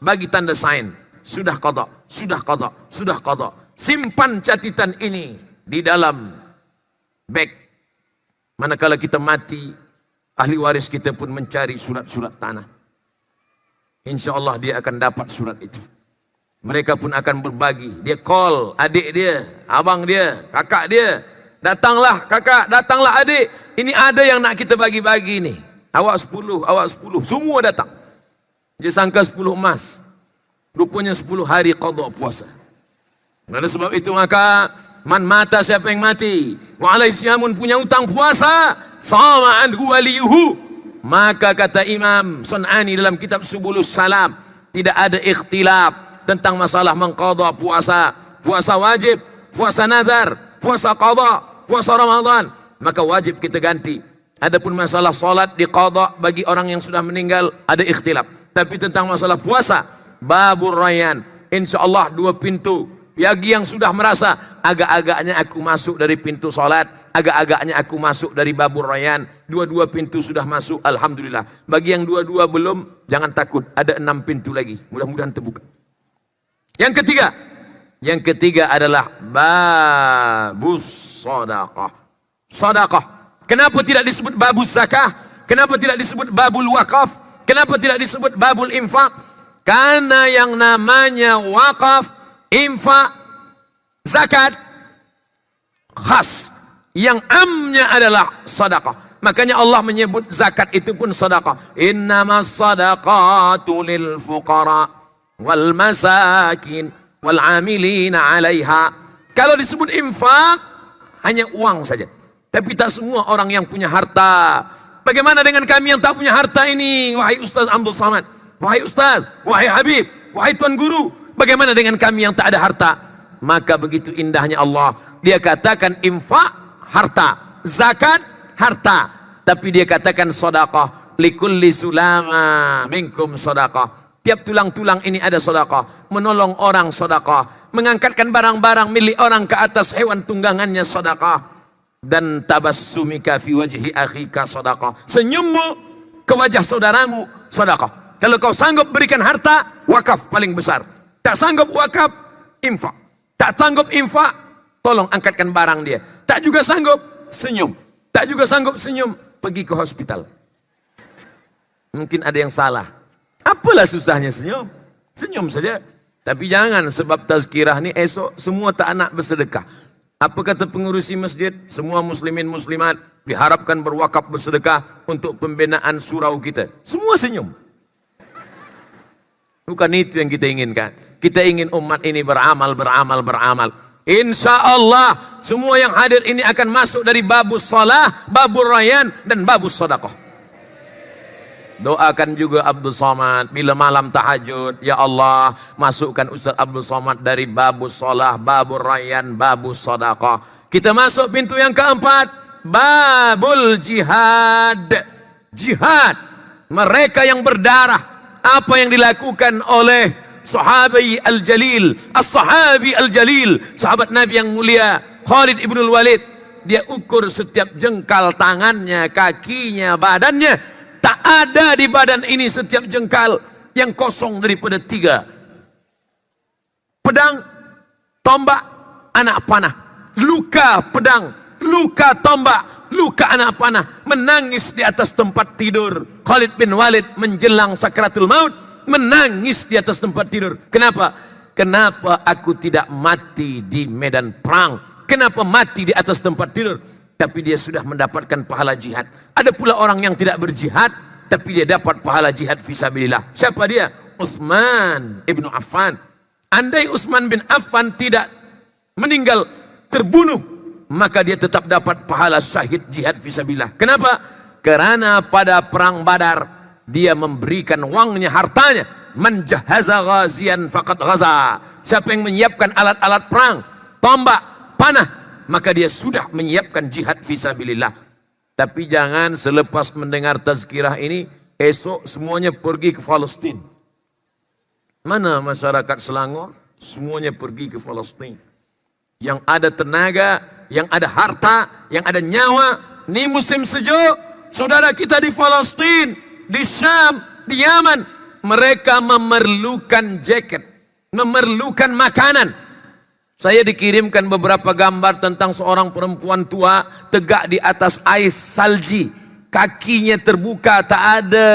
bagi tanda sign. Sudah qadha, sudah qadha, sudah qadha. Simpan catatan ini di dalam bag. Manakala kita mati, ahli waris kita pun mencari surat-surat tanah. Insya Allah dia akan dapat surat itu. Mereka pun akan berbagi. Dia call adik dia, abang dia, kakak dia. Datanglah kakak, datanglah adik. Ini ada yang nak kita bagi-bagi ni. Awak 10, awak 10. Semua datang. Dia sangka 10 emas. Rupanya 10 hari qadha puasa. Oleh sebab itu maka man mata, siapa yang mati, wa alaihi siyamun, punya utang puasa, sama anhu waliyuhu, maka kata Imam Sun'ani dalam kitab Subulus Salam, tidak ada ikhtilaf tentang masalah mengqadha puasa. Puasa wajib, puasa nazar, puasa qadha, puasa Ramadan, maka wajib kita ganti. Adapun masalah salat diqadha bagi orang yang sudah meninggal ada ikhtilaf. Tapi tentang masalah puasa, babur rayyan, insyaallah 2 pintu. Bagi yang sudah merasa agak-agaknya aku masuk dari pintu salat, agak-agaknya aku masuk dari babur rayyan, 2 pintu sudah masuk, alhamdulillah. Bagi yang 2 belum, jangan takut, ada 6 pintu lagi, mudah-mudahan terbuka. Yang ketiga adalah babus sedekah. Sedekah. Kenapa tidak disebut babus zakah? Kenapa tidak disebut babul wakaf? Kenapa tidak disebut babul infak? Karena yang namanya wakaf, infak, zakat khas, yang amnya adalah sedekah. Makanya Allah menyebut zakat itu pun sedekah. Innamas sadaqatu lil fuqara wal masakin wal amilina 'alaiha. Kalau disebut infak hanya uang saja. Tapi tak semua orang yang punya harta. Bagaimana dengan kami yang tak punya harta ini? Wahai Ustaz Abdul Samad, wahai Ustaz, wahai Habib, wahai Tuan Guru, bagaimana dengan kami yang tak ada harta? Maka begitu indahnya Allah. Dia katakan infak, harta. Zakat, harta. Tapi dia katakan sedekah. Likulli sulama minkum sedekah. Tiap tulang-tulang ini ada sedekah. Menolong orang sedekah. Mengangkatkan barang-barang milik orang ke atas hewan tunggangannya sedekah. Dan tabassumika fi wajhi akhika sedekah. Senyummu ke wajah saudaramu sedekah. Kalau kau sanggup berikan harta, wakaf paling besar. Tak sanggup wakaf, infak. Tak sanggup infak, tolong angkatkan barang dia. Tak juga sanggup, senyum. Tak juga sanggup senyum, pergi ke hospital. Mungkin ada yang salah. Apalah susahnya senyum? Senyum saja. Tapi jangan sebab tazkirah ni esok semua tak nak bersedekah. Apa kata pengurusi masjid? Semua muslimin muslimat diharapkan berwakaf bersedekah untuk pembinaan surau kita. Semua senyum. Bukan itu yang kita inginkan. Kita ingin umat ini beramal. Insya Allah semua yang hadir ini akan masuk dari babus salah, babur rayyan, dan babus sedekah. Doakan juga Abdul Samad bila malam tahajud, ya Allah masukkan Ustaz Abdul Samad dari babus salah, babur rayyan, babus sedekah. Kita masuk pintu yang keempat, babul jihad. Jihad, mereka yang berdarah. Apa yang dilakukan oleh sahabi al-jalil, as-sahabi al-jalil, sahabat Nabi yang mulia Khalid ibn Walid. Dia ukur setiap jengkal tangannya, kakinya, badannya. Tak ada di badan ini setiap jengkal yang kosong daripada 3 pedang, tombak, anak panah. Luka pedang, luka tombak, luka anak panah. Menangis di atas tempat tidur. Khalid bin Walid menjelang sakratul maut, menangis di atas tempat tidur. Kenapa? Kenapa aku tidak mati di medan perang? Kenapa mati di atas tempat tidur? Tapi dia sudah mendapatkan pahala jihad. Ada pula orang yang tidak berjihad, tapi dia dapat pahala jihad fisabilillah. Siapa dia? Utsman ibnu Affan. Andai Utsman bin Affan tidak meninggal terbunuh, maka dia tetap dapat pahala syahid jihad fisabilillah. Kenapa? Karena pada perang Badar dia memberikan uangnya, hartanya. Man jahaza ghazian faqad ghaza. Siapa yang menyiapkan alat-alat perang, tombak, panah, maka dia sudah menyiapkan jihad fisabilillah. Tapi jangan selepas mendengar tazkirah ini, esok semuanya pergi ke Palestina. Mana masyarakat Selangor? Semuanya pergi ke Palestina. Yang ada tenaga, yang ada harta, yang ada nyawa. Ini musim sejuk. Saudara kita di Palestina, di Syam, di Yaman, mereka memerlukan jaket, memerlukan makanan. Saya dikirimkan beberapa gambar tentang seorang perempuan tua tegak di atas ais salji. Kakinya terbuka, tak ada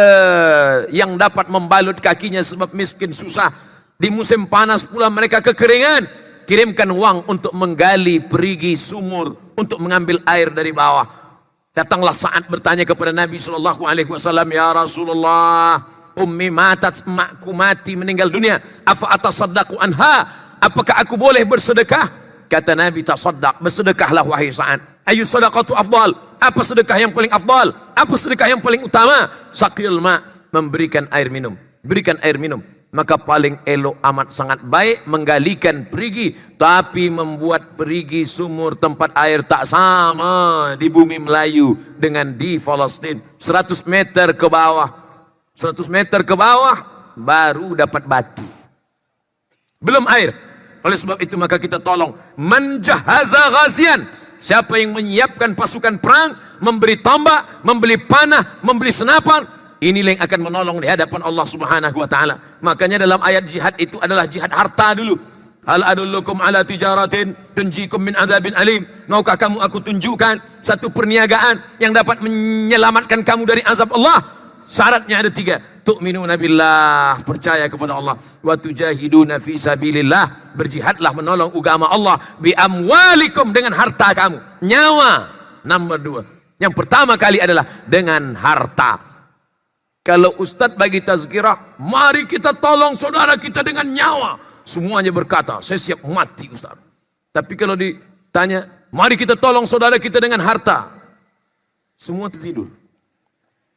yang dapat membalut kakinya sebab miskin susah. Di musim panas pula mereka kekeringan. Kirimkan uang untuk menggali perigi sumur untuk mengambil air dari bawah. Datanglah saat bertanya kepada Nabi SAW, ya Rasulullah, ummi matat, emakku mati meninggal dunia, afa atasaddaqu anha, apakah aku boleh bersedekah? Kata Nabi, tasaddaq, bersedekahlah wahai Sa'ad. Ayu sadaqatu afdal, apa sedekah yang paling afdal? Apa sedekah yang paling utama? Saqil ma, memberikan air minum. Berikan air minum. Maka paling elok amat sangat baik menggalikan perigi, tapi membuat perigi sumur tempat air tak sama di bumi Melayu dengan di Palestina. 100 meter ke bawah, 100 meter ke bawah baru dapat batu, belum air. Oleh sebab itu maka kita tolong menjahaza ghazian. Siapa yang menyiapkan pasukan perang, memberi tombak, membeli panah, membeli senapan, inilah yang akan menolong di hadapan Allah Subhanahu wa taala. Makanya dalam ayat jihad itu adalah jihad harta dulu. Hal adullukum ala tijaratin tunjikum min adzabin alim. Maukah kamu aku tunjukkan satu perniagaan yang dapat menyelamatkan kamu dari azab Allah? Syaratnya ada 3. Tu'minuna billah, percaya kepada Allah. Wa tujahiduna fi sabilillah, berjihadlah menolong agama Allah. Bi amwalikum, dengan harta kamu. Nyawa, nomor 2. Yang pertama kali adalah dengan harta. Kalau Ustadz bagi tazkirah, mari kita tolong saudara kita dengan nyawa. Semuanya berkata, saya siap mati Ustadz. Tapi kalau ditanya, mari kita tolong saudara kita dengan harta, semua tertidur.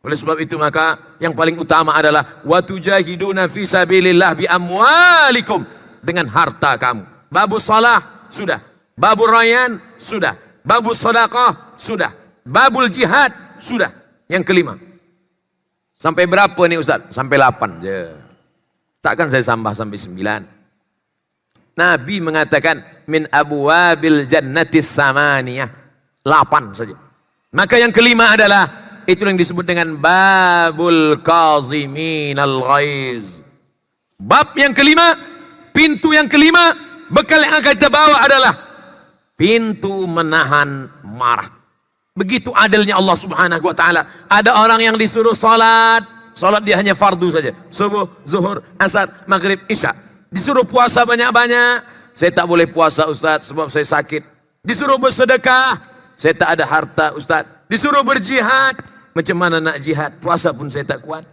Oleh sebab itu maka yang paling utama adalah watujahiduna fi sabilillah bi amwalikum, dengan harta kamu. Babus salah sudah, babul rayyan sudah, babus sedekah sudah, babul jihad sudah. Yang kelima. Sampai berapa nih Ustaz? Sampai 8 je. Takkan saya tambah sampai 9. Nabi mengatakan min abwabil jannatis samaniyah, 8 saja. Maka yang kelima adalah itu yang disebut dengan babul kaziminal ghaiz. Bab yang kelima, pintu yang kelima, bekal yang akan kita bawa adalah pintu menahan marah. Begitu adilnya Allah Subhanahu wa taala. Ada orang yang disuruh salat dia hanya fardu saja. Subuh, zuhur, asar, maghrib, isya. Disuruh puasa banyak-banyak, saya tak boleh puasa Ustaz sebab saya sakit. Disuruh bersedekah, saya tak ada harta Ustaz. Disuruh berjihad, macam mana nak jihad? Puasa pun saya tak kuat.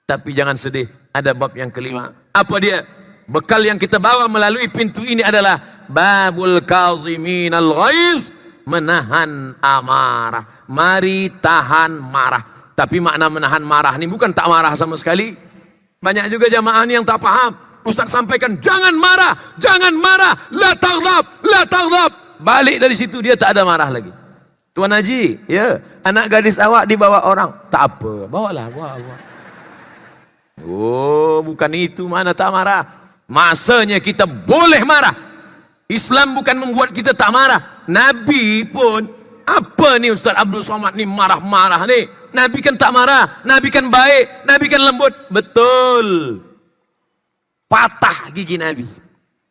Tapi jangan sedih, ada bab yang kelima. Apa dia? Bekal yang kita bawa melalui pintu ini adalah babul kaziminal ghaiz, menahan amarah. Mari tahan marah. Tapi makna menahan marah ini bukan tak marah sama sekali. Banyak juga jamaah ini yang tak paham. Ustaz sampaikan jangan marah, la taghdab, la taghdab. Balik dari situ dia tak ada marah lagi. Tuan Haji, ya, anak gadis awak dibawa orang, tak apa, bawalah, bawa. Oh, bukan itu mana tak marah. Masanya kita boleh marah. Islam bukan membuat kita tak marah. Nabi pun, apa nih Ustaz Abdul Somad nih marah-marah nih? Nabi kan tak marah, Nabi kan baik, Nabi kan lembut. Betul. Patah gigi Nabi,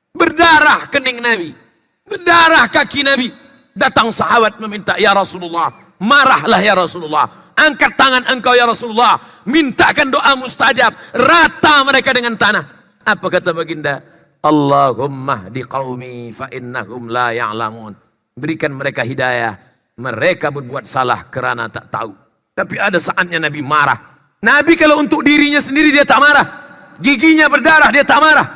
berdarah kening Nabi, berdarah kaki Nabi. Datang sahabat meminta, ya Rasulullah, marahlah ya Rasulullah, angkat tangan engkau ya Rasulullah, mintakan doa mustajab. Rata mereka dengan tanah. Apa kata baginda? Allahumma hdi qaumi fa innahum la ya'lamun. Berikan mereka hidayah, mereka berbuat salah kerana tak tahu. Tapi ada saatnya Nabi marah. Nabi kalau untuk dirinya sendiri dia tak marah, Giginya berdarah, dia tak marah.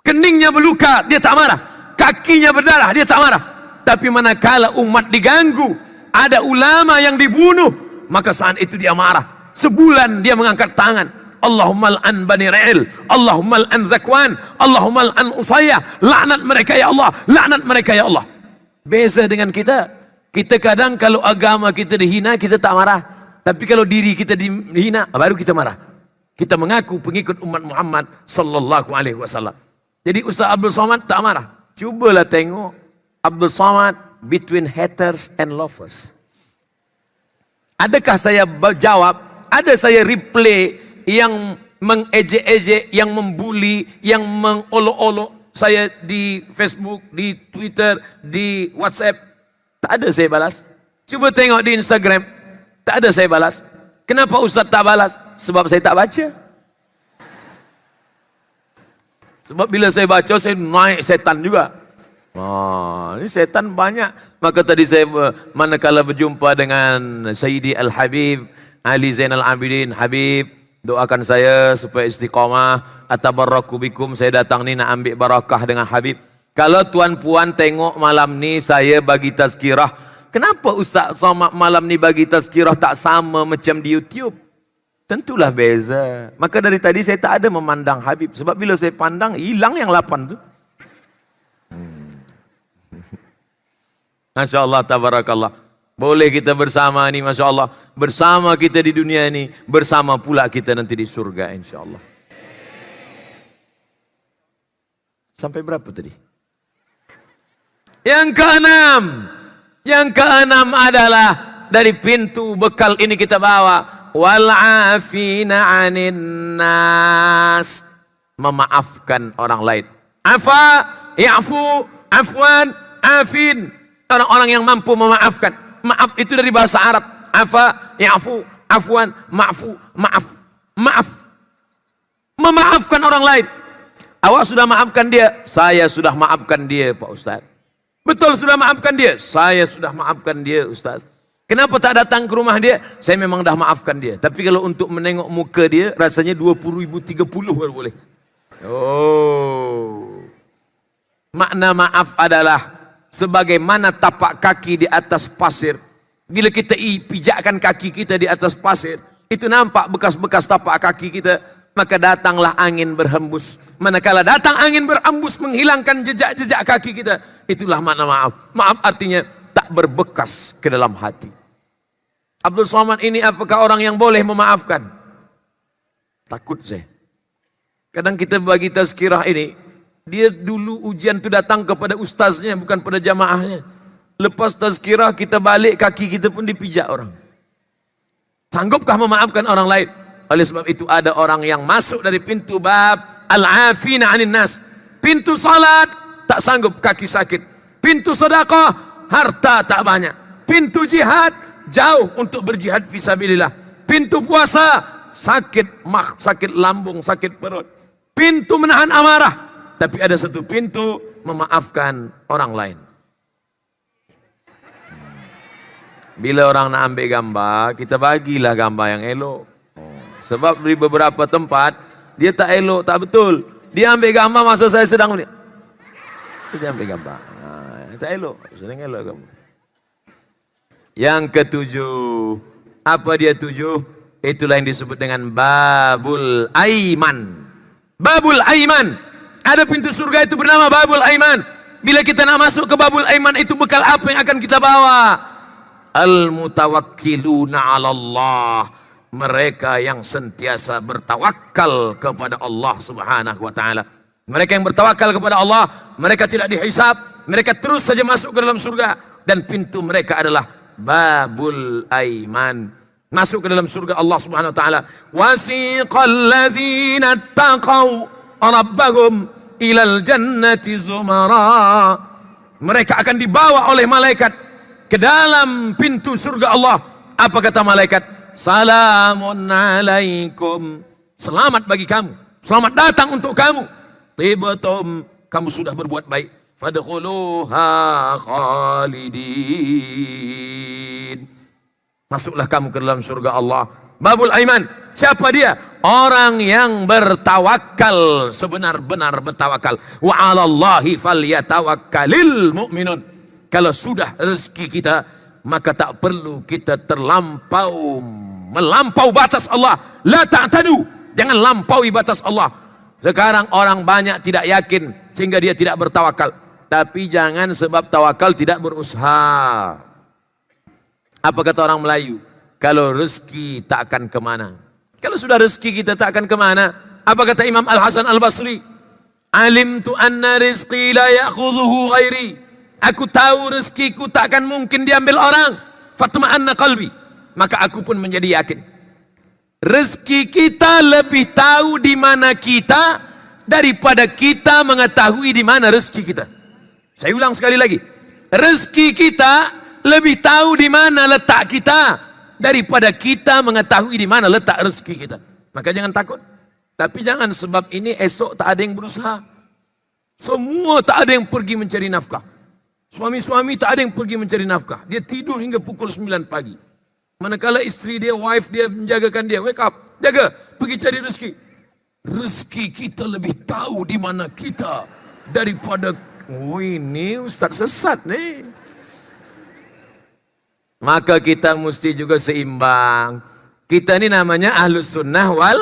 Keningnya berluka, dia tak marah. Kakinya berdarah, dia tak marah. Tapi manakala umat diganggu, ada ulama yang dibunuh, maka saat itu dia marah. Sebulan dia mengangkat tangan. Allahumma al'an Bani Ra'il, Allahumma al'an Zakwan, Allahumma al'an Usayyah. Laknat mereka ya Allah, laknat mereka ya Allah. Beza dengan kita. Kita kadang kalau agama kita dihina, kita tak marah. Tapi kalau diri kita dihina, baru kita marah. Kita mengaku pengikut umat Muhammad sallallahu alaihi wasallam. Jadi Ustaz Abdul Somad tak marah. Cubalah tengok Abdul Somad between haters and lovers. Adakah saya jawab, ada saya replay yang mengejek-ejek, yang membuli, yang mengolok-olok saya di Facebook, di Twitter, di WhatsApp? Tak ada saya balas. Cuba tengok di Instagram, tak ada saya balas. Kenapa Ustaz tak balas? Sebab saya tak baca. Sebab bila saya baca, saya naik setan juga. Ini setan banyak. Maka tadi saya manakala berjumpa dengan Sayyidi Al-Habib Ali Zainal Abidin, Habib, doakan saya supaya istiqamah. Atabarraku bikum, saya datang ni nak ambil barakah dengan Habib. Kalau tuan puan tengok malam ni saya bagi tazkirah, kenapa Ustaz Somad malam ni bagi tazkirah tak sama macam di YouTube? Tentulah beza. Maka dari tadi saya tak ada memandang Habib. Sebab bila saya pandang, hilang yang 8 tu. Masya Allah, tabarakallah. Boleh kita bersama ni, Masya Allah. Bersama kita di dunia ini, bersama pula kita nanti di surga, insya Allah. Sampai berapa tadi? Yang keenam adalah dari pintu bekal ini kita bawa. Wal'afina 'anin nas, memaafkan orang lain. Afa, ya'fu, afwan, afin. Orang-orang yang mampu memaafkan. Maaf itu dari bahasa Arab. Afa, ya'fu, afwan, ma'fu, maaf. Maaf. Memaafkan orang lain. Awak sudah maafkan dia, saya sudah maafkan dia, Pak Ustaz. Betul sudah maafkan dia, saya sudah maafkan dia, Ustaz. Kenapa tak datang ke rumah dia? Saya memang dah maafkan dia. Tapi kalau untuk menengok muka dia, rasanya 20.000, 30 baru boleh. Oh. Makna maaf adalah sebagaimana tapak kaki di atas pasir. Bila kita pijakkan kaki kita di atas pasir, itu nampak bekas-bekas tapak kaki kita. Maka datanglah angin berhembus. Manakala datang angin berhembus menghilangkan jejak-jejak kaki kita. Itulah makna maaf. Maaf artinya tak berbekas ke dalam hati. Abdul Somad ini apakah orang yang boleh memaafkan? Takut saya. Kadang kita bagi tazkirah ini, dia dulu ujian itu datang kepada ustaznya, bukan pada jamaahnya. Lepas tazkirah kita balik, kaki kita pun dipijak orang. Sanggupkah memaafkan orang lain? Oleh sebab itu ada orang yang masuk dari pintu bab al-afina 'anin nas. Pintu salat tak sanggup, kaki sakit. Pintu sedekah harta tak banyak. Pintu jihad jauh untuk berjihad fisabilillah. Pintu puasa sakit sakit lambung, sakit perut. Pintu menahan amarah. Tapi ada satu pintu memaafkan orang lain. Bila orang nak ambil gambar, kita bagilah gambar yang elok. Sebab di beberapa tempat dia tak elok, tak betul. Dia ambil gambar masa saya sedang ni. Dia ambil gambar. Tak elok, sedang elok kamu. Yang ketujuh, apa dia tujuh? Itulah yang disebut dengan Babul Aiman. Babul Aiman. Ada pintu surga itu bernama Babul Aiman. Bila kita nak masuk ke Babul Aiman itu bekal apa yang akan kita bawa? Al-mutawakkiluna 'ala Allah. Mereka yang sentiasa bertawakal kepada Allah Subhanahu wa taala. Mereka yang bertawakal kepada Allah, mereka tidak dihisab, mereka terus saja masuk ke dalam surga dan pintu mereka adalah Babul Aiman. Masuk ke dalam surga Allah Subhanahu wa taala. Wasiqal ladzina taqaw rabbahum ilal jannati zumara. Mereka akan dibawa oleh malaikat ke dalam pintu surga Allah. Apa kata malaikat? Salamun alaikum. Selamat bagi kamu. Selamat datang untuk kamu. Tibatum, kamu sudah berbuat baik. Fadkhuluha khalidin. Masuklah kamu ke dalam surga Allah. Babul Aiman. Siapa dia? orang yang bertawakal, sebenar-benar bertawakal. Wa 'alallahi falyatawakkalul mu'minun. Kalau sudah rezeki kita, maka tak perlu kita melampau batas Allah. La ta'tadu, jangan lampaui batas Allah. Sekarang orang banyak tidak yakin sehingga dia tidak bertawakal. Tapi jangan sebab tawakal tidak berusaha. Apa kata orang Melayu? Kalau rezeki tak akan kemana. Kalau sudah rezeki kita tak akan kemana. Apa kata Imam Al-Hasan Al-Basri? Alimtu anna rizqi la ya'khudhuhu ghairi. Aku tahu rezekiku tak akan mungkin diambil orang. Fatma'anna qalbi. Maka aku pun menjadi yakin. Rezeki kita lebih tahu di mana kita daripada kita mengetahui di mana rezeki kita. Saya ulang sekali lagi. Rezeki kita lebih tahu di mana letak kita daripada kita mengetahui di mana letak rezeki kita. Maka jangan takut. Tapi jangan sebab ini esok tak ada yang berusaha. Semua tak ada yang pergi mencari nafkah. Suami-suami tak ada yang pergi mencari nafkah. Dia tidur hingga pukul 9 pagi. Manakala isteri dia, wife dia menjagakan dia. Wake up, jaga, pergi cari rezeki. Rezeki kita lebih tahu di mana kita daripada ini ustaz sesat nih. Maka kita mesti juga seimbang. Kita ini namanya Ahlus Sunnah wal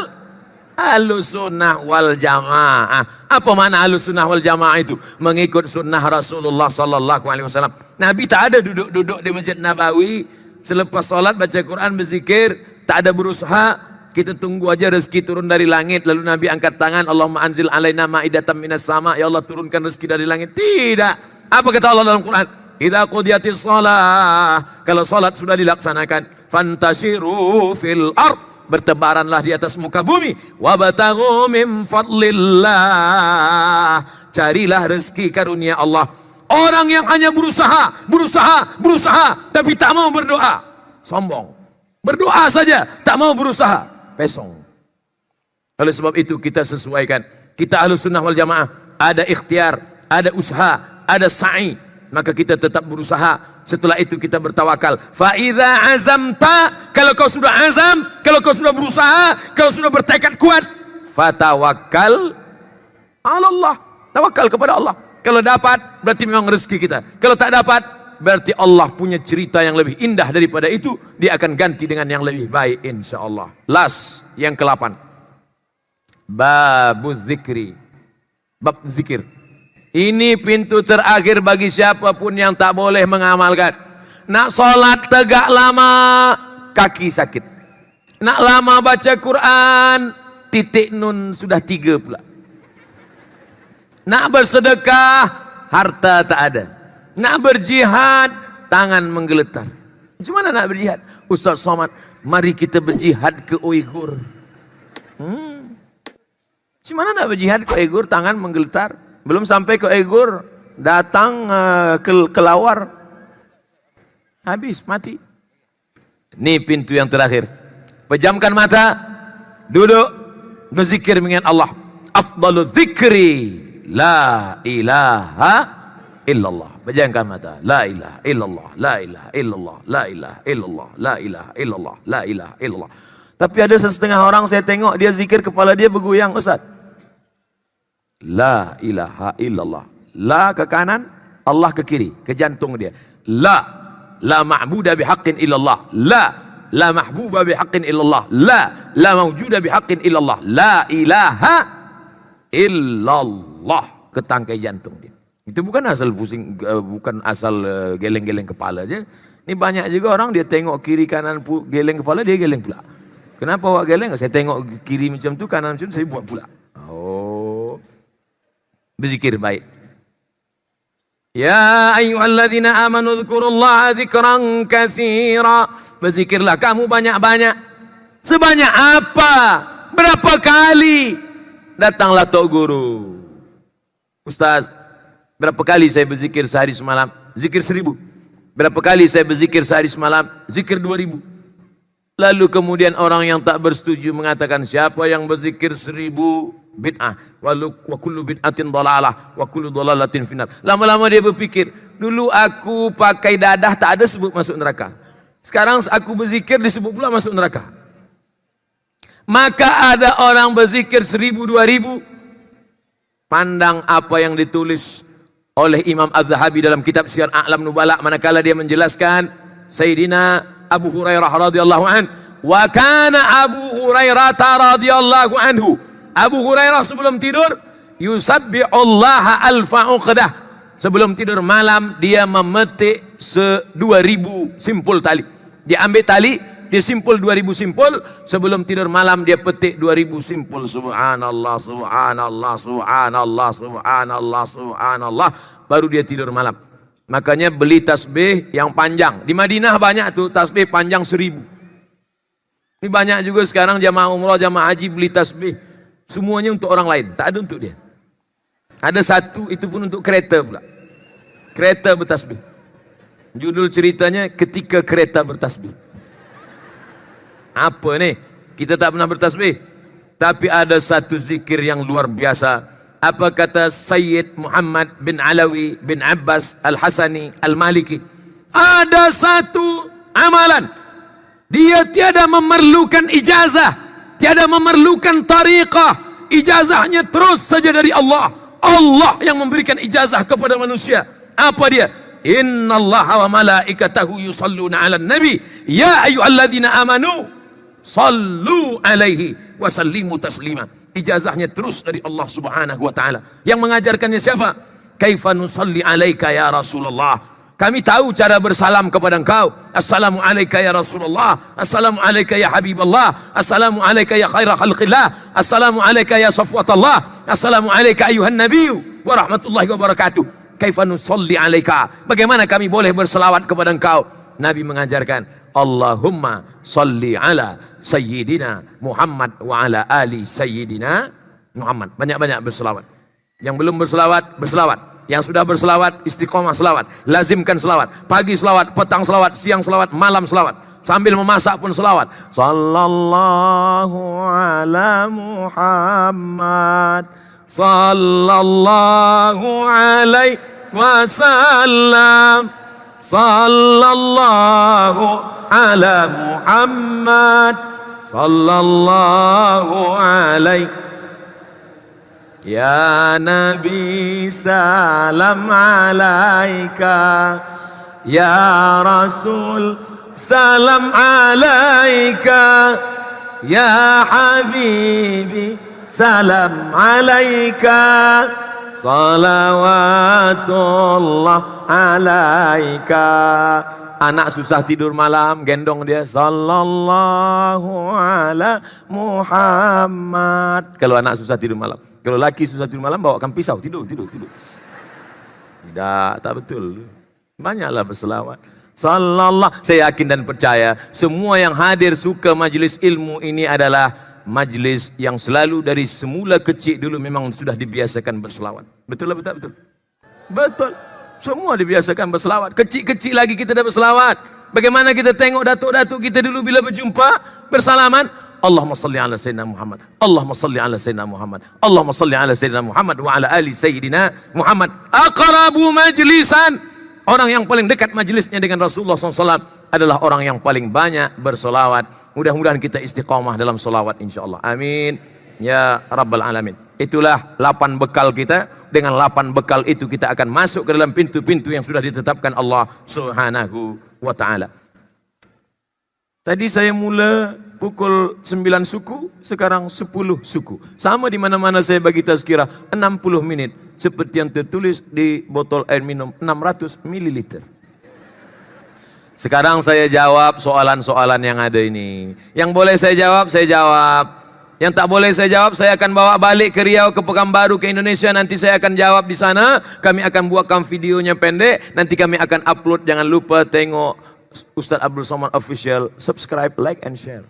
Jamaah. Apa makna Ahlus Sunnah wal Jamaah itu? Mengikut sunnah Rasulullah sallallahu alaihi wasallam. Nabi tak ada duduk-duduk di Masjid Nabawi selepas salat baca Quran berzikir, tak ada berusaha. Kita tunggu aja rezeki turun dari langit, lalu Nabi angkat tangan, Allahumma anzil alaina ma'idatan minas sama, ya Allah turunkan rezeki dari langit. Tidak. Apa kata Allah dalam Quran? Idza qudiyatis shalah, kalau salat sudah dilaksanakan, fantashiru fil ard, bertebaranlah di atas muka bumi, wabtaghu min fadlillah, carilah rezeki karunia Allah. Orang yang hanya berusaha, tapi tak mau berdoa, sombong. Berdoa saja, tak mau berusaha, pesong. Oleh sebab itu kita sesuaikan. Kita Ahlus Sunnah wal Jamaah, ada ikhtiar, ada usaha, ada sa'i. Maka kita tetap berusaha. Setelah itu kita bertawakal. Fa idza azamta, kalau kau sudah azam, kalau kau sudah berusaha, kalau sudah bertekad kuat, fatawakkal 'ala Allah. Tawakal kepada Allah. Kalau dapat berarti memang rezeki kita. Kalau tak dapat berarti Allah punya cerita yang lebih indah daripada itu. Dia akan ganti dengan yang lebih baik insyaAllah. Last, yang ke-8. Babuz zikri. Bab zikir. Ini pintu terakhir bagi siapapun yang tak boleh mengamalkan. Nak solat tegak lama, kaki sakit. Nak lama baca Quran, titik nun sudah 3 pula. Nak bersedekah, harta tak ada. Nak berjihad, tangan menggeletar. Macam mana nak berjihad? Ustaz Somad, mari kita berjihad ke Uyghur. Macam mana nak berjihad ke Uyghur, tangan menggeletar? Belum sampai ke Uyghur, datang kelawar. Habis, mati. Ini pintu yang terakhir. Pejamkan mata, duduk, berzikir mengingat Allah. Afdalu zikri, la ilaha illallah. Pejamkan mata. La ilaha illallah, la ilaha illallah, la ilaha illallah, la ilaha illallah, la ilaha illallah. Tapi ada setengah orang saya tengok dia zikir kepala dia bergoyang, Ustaz. La ilaha illallah. La ke kanan, Allah ke kiri, ke jantung dia. La ma'buda bihaqqin illallah. La mahbuba bihaqqin illallah. La mawjuda bihaqqin illallah. La ilaha illallah, ke tangkai jantung dia. Itu bukan asal pusing, bukan asal geleng-geleng kepala aja. Ini banyak juga orang dia tengok kiri kanan geleng kepala, dia geleng pula. Kenapa awak geleng? Saya tengok kiri macam tu, kanan macam tu, saya buat pula. Oh, berzikir baik. Ya ayyuhalladzina amanu dzkurullaha dzikran katsira. Berzikirlah kamu banyak-banyak. Sebanyak apa? Berapa kali? Datanglah Tok Guru. Ustaz, berapa kali saya berzikir sehari semalam? Zikir 1000. Berapa kali saya berzikir sehari semalam? Zikir 2000. Lalu kemudian orang yang tak bersetuju mengatakan, siapa yang berzikir 1000 bid'ah, wa kullu bid'atin dhalalah, wa kullu dhalalatin finnar. Lama-lama dia berpikir, dulu aku pakai dadah tak ada sebut masuk neraka. Sekarang aku berzikir disebut pula masuk neraka. Maka ada orang berzikir 1000, 2000. Pandang apa yang ditulis oleh Imam Az-Zahabi dalam kitab Syiar A'lam Nubala, manakala dia menjelaskan Sayyidina Abu Hurairah radhiyallahu anhu, wa kana Abu Hurairah radhiyallahu anhu, Abu Hurairah sebelum tidur yusabbihullaha alfa uqdah, sebelum tidur malam dia memetik 2000 simpul tali. Dia ambil tali, dia simpul 2000 simpul, sebelum tidur malam dia petik 2000 simpul. Subhanallah, subhanallah, subhanallah, subhanallah, subhanallah, baru dia tidur malam. Makanya beli tasbih yang panjang. Di Madinah banyak tuh tasbih panjang 1000. Ini banyak juga sekarang jamaah umrah, jamaah haji beli tasbih. Semuanya untuk orang lain, tak ada untuk dia. Ada satu, itu pun untuk kereta pula. Kereta bertasbih. Judul ceritanya ketika kereta bertasbih. Apa nih? Kita tak pernah bertasbih. Tapi ada satu zikir yang luar biasa. Apa kata Sayyid Muhammad bin Alawi bin Abbas Al-Hasani Al-Maliki? Ada satu amalan. Dia tiada memerlukan ijazah, tiada memerlukan tariqah. Ijazahnya terus saja dari Allah. Allah yang memberikan ijazah kepada manusia. Apa dia? Innallaha wa malaikatahu yusalluna 'alan nabi ya ayyuhalladzina amanu sallu alaihi wa sallimu taslima. Ijazahnya terus dari Allah Subhanahu wa taala. Yang mengajarkannya siapa? Kaifa nusalli alaika ya Rasulullah. Kami tahu cara bersalam kepada engkau. Assalamu alayka ya Rasulullah. Assalamu alayka ya Habiballah. Assalamu alayka ya khaira khalqillah. Assalamu alayka ya safwatallah. Assalamu alayka ayuhan nabiyyu wa rahmatullahi wa barakatuh. Kaifa nusalli alaika. Bagaimana kami boleh berselawat kepada engkau? Nabi mengajarkan, Allahumma salli ala sayyidina Muhammad wa ala ali sayyidina Muhammad. Banyak-banyak berselawat. Yang belum berselawat, berselawat. Yang sudah berselawat, istiqomah selawat. Lazimkan selawat. Pagi selawat, petang selawat, siang selawat, malam selawat. Sambil memasak pun selawat. Sallallahu ala Muhammad. Sallallahu alaihi wasallam. Sallallahu ala Muhammad. Sallallahu alaihi. Ya Nabi salam alaika. Ya Rasul salam alaika. Ya Habibi salam alaika. Salawatullah alaika. Anak susah tidur malam, gendong dia, sallallahu ala Muhammad. Kalau anak susah tidur malam. Kalau laki susah tidur malam, bawakan pisau, tidur. Tidak, tak betul. Banyaklah berselawat. Sallallahu. Saya yakin dan percaya semua yang hadir suka majlis ilmu ini adalah majlis yang selalu dari semula kecil dulu memang sudah dibiasakan berselawat. Betul. Betul. Semua dibiasakan berselawat. Kecil-kecil lagi kita dah berselawat. Bagaimana kita tengok datuk-datuk kita dulu bila berjumpa, bersalaman, Allahumma salli ala Sayyidina Muhammad. Allahumma salli ala Sayyidina Muhammad. Allahumma salli ala Sayyidina Muhammad wa ala ali Sayyidina Muhammad. Aqrabu majlisan. Orang yang paling dekat majlisnya dengan Rasulullah SAW adalah orang yang paling banyak bersolawat. Mudah-mudahan kita istiqamah dalam solawat insyaAllah. Amin. Ya Rabbal Alamin. Itulah 8 bekal kita. Dengan 8 bekal itu kita akan masuk ke dalam pintu-pintu yang sudah ditetapkan Allah Subhanahu wa ta'ala. Tadi saya mula pukul 9 suku, sekarang 10 suku. Sama di mana-mana saya bagi tazkirah 60 menit. Seperti yang tertulis di botol air minum 600 ml. Sekarang saya jawab soalan-soalan yang ada ini. Yang boleh saya jawab, saya jawab. Yang tak boleh saya jawab, saya akan bawa balik ke Riau, ke Pekanbaru, ke Indonesia. Nanti saya akan jawab di sana. Kami akan buatkan videonya pendek. Nanti kami akan upload. Jangan lupa tengok Ustaz Abdul Somad Official. Subscribe, like and share.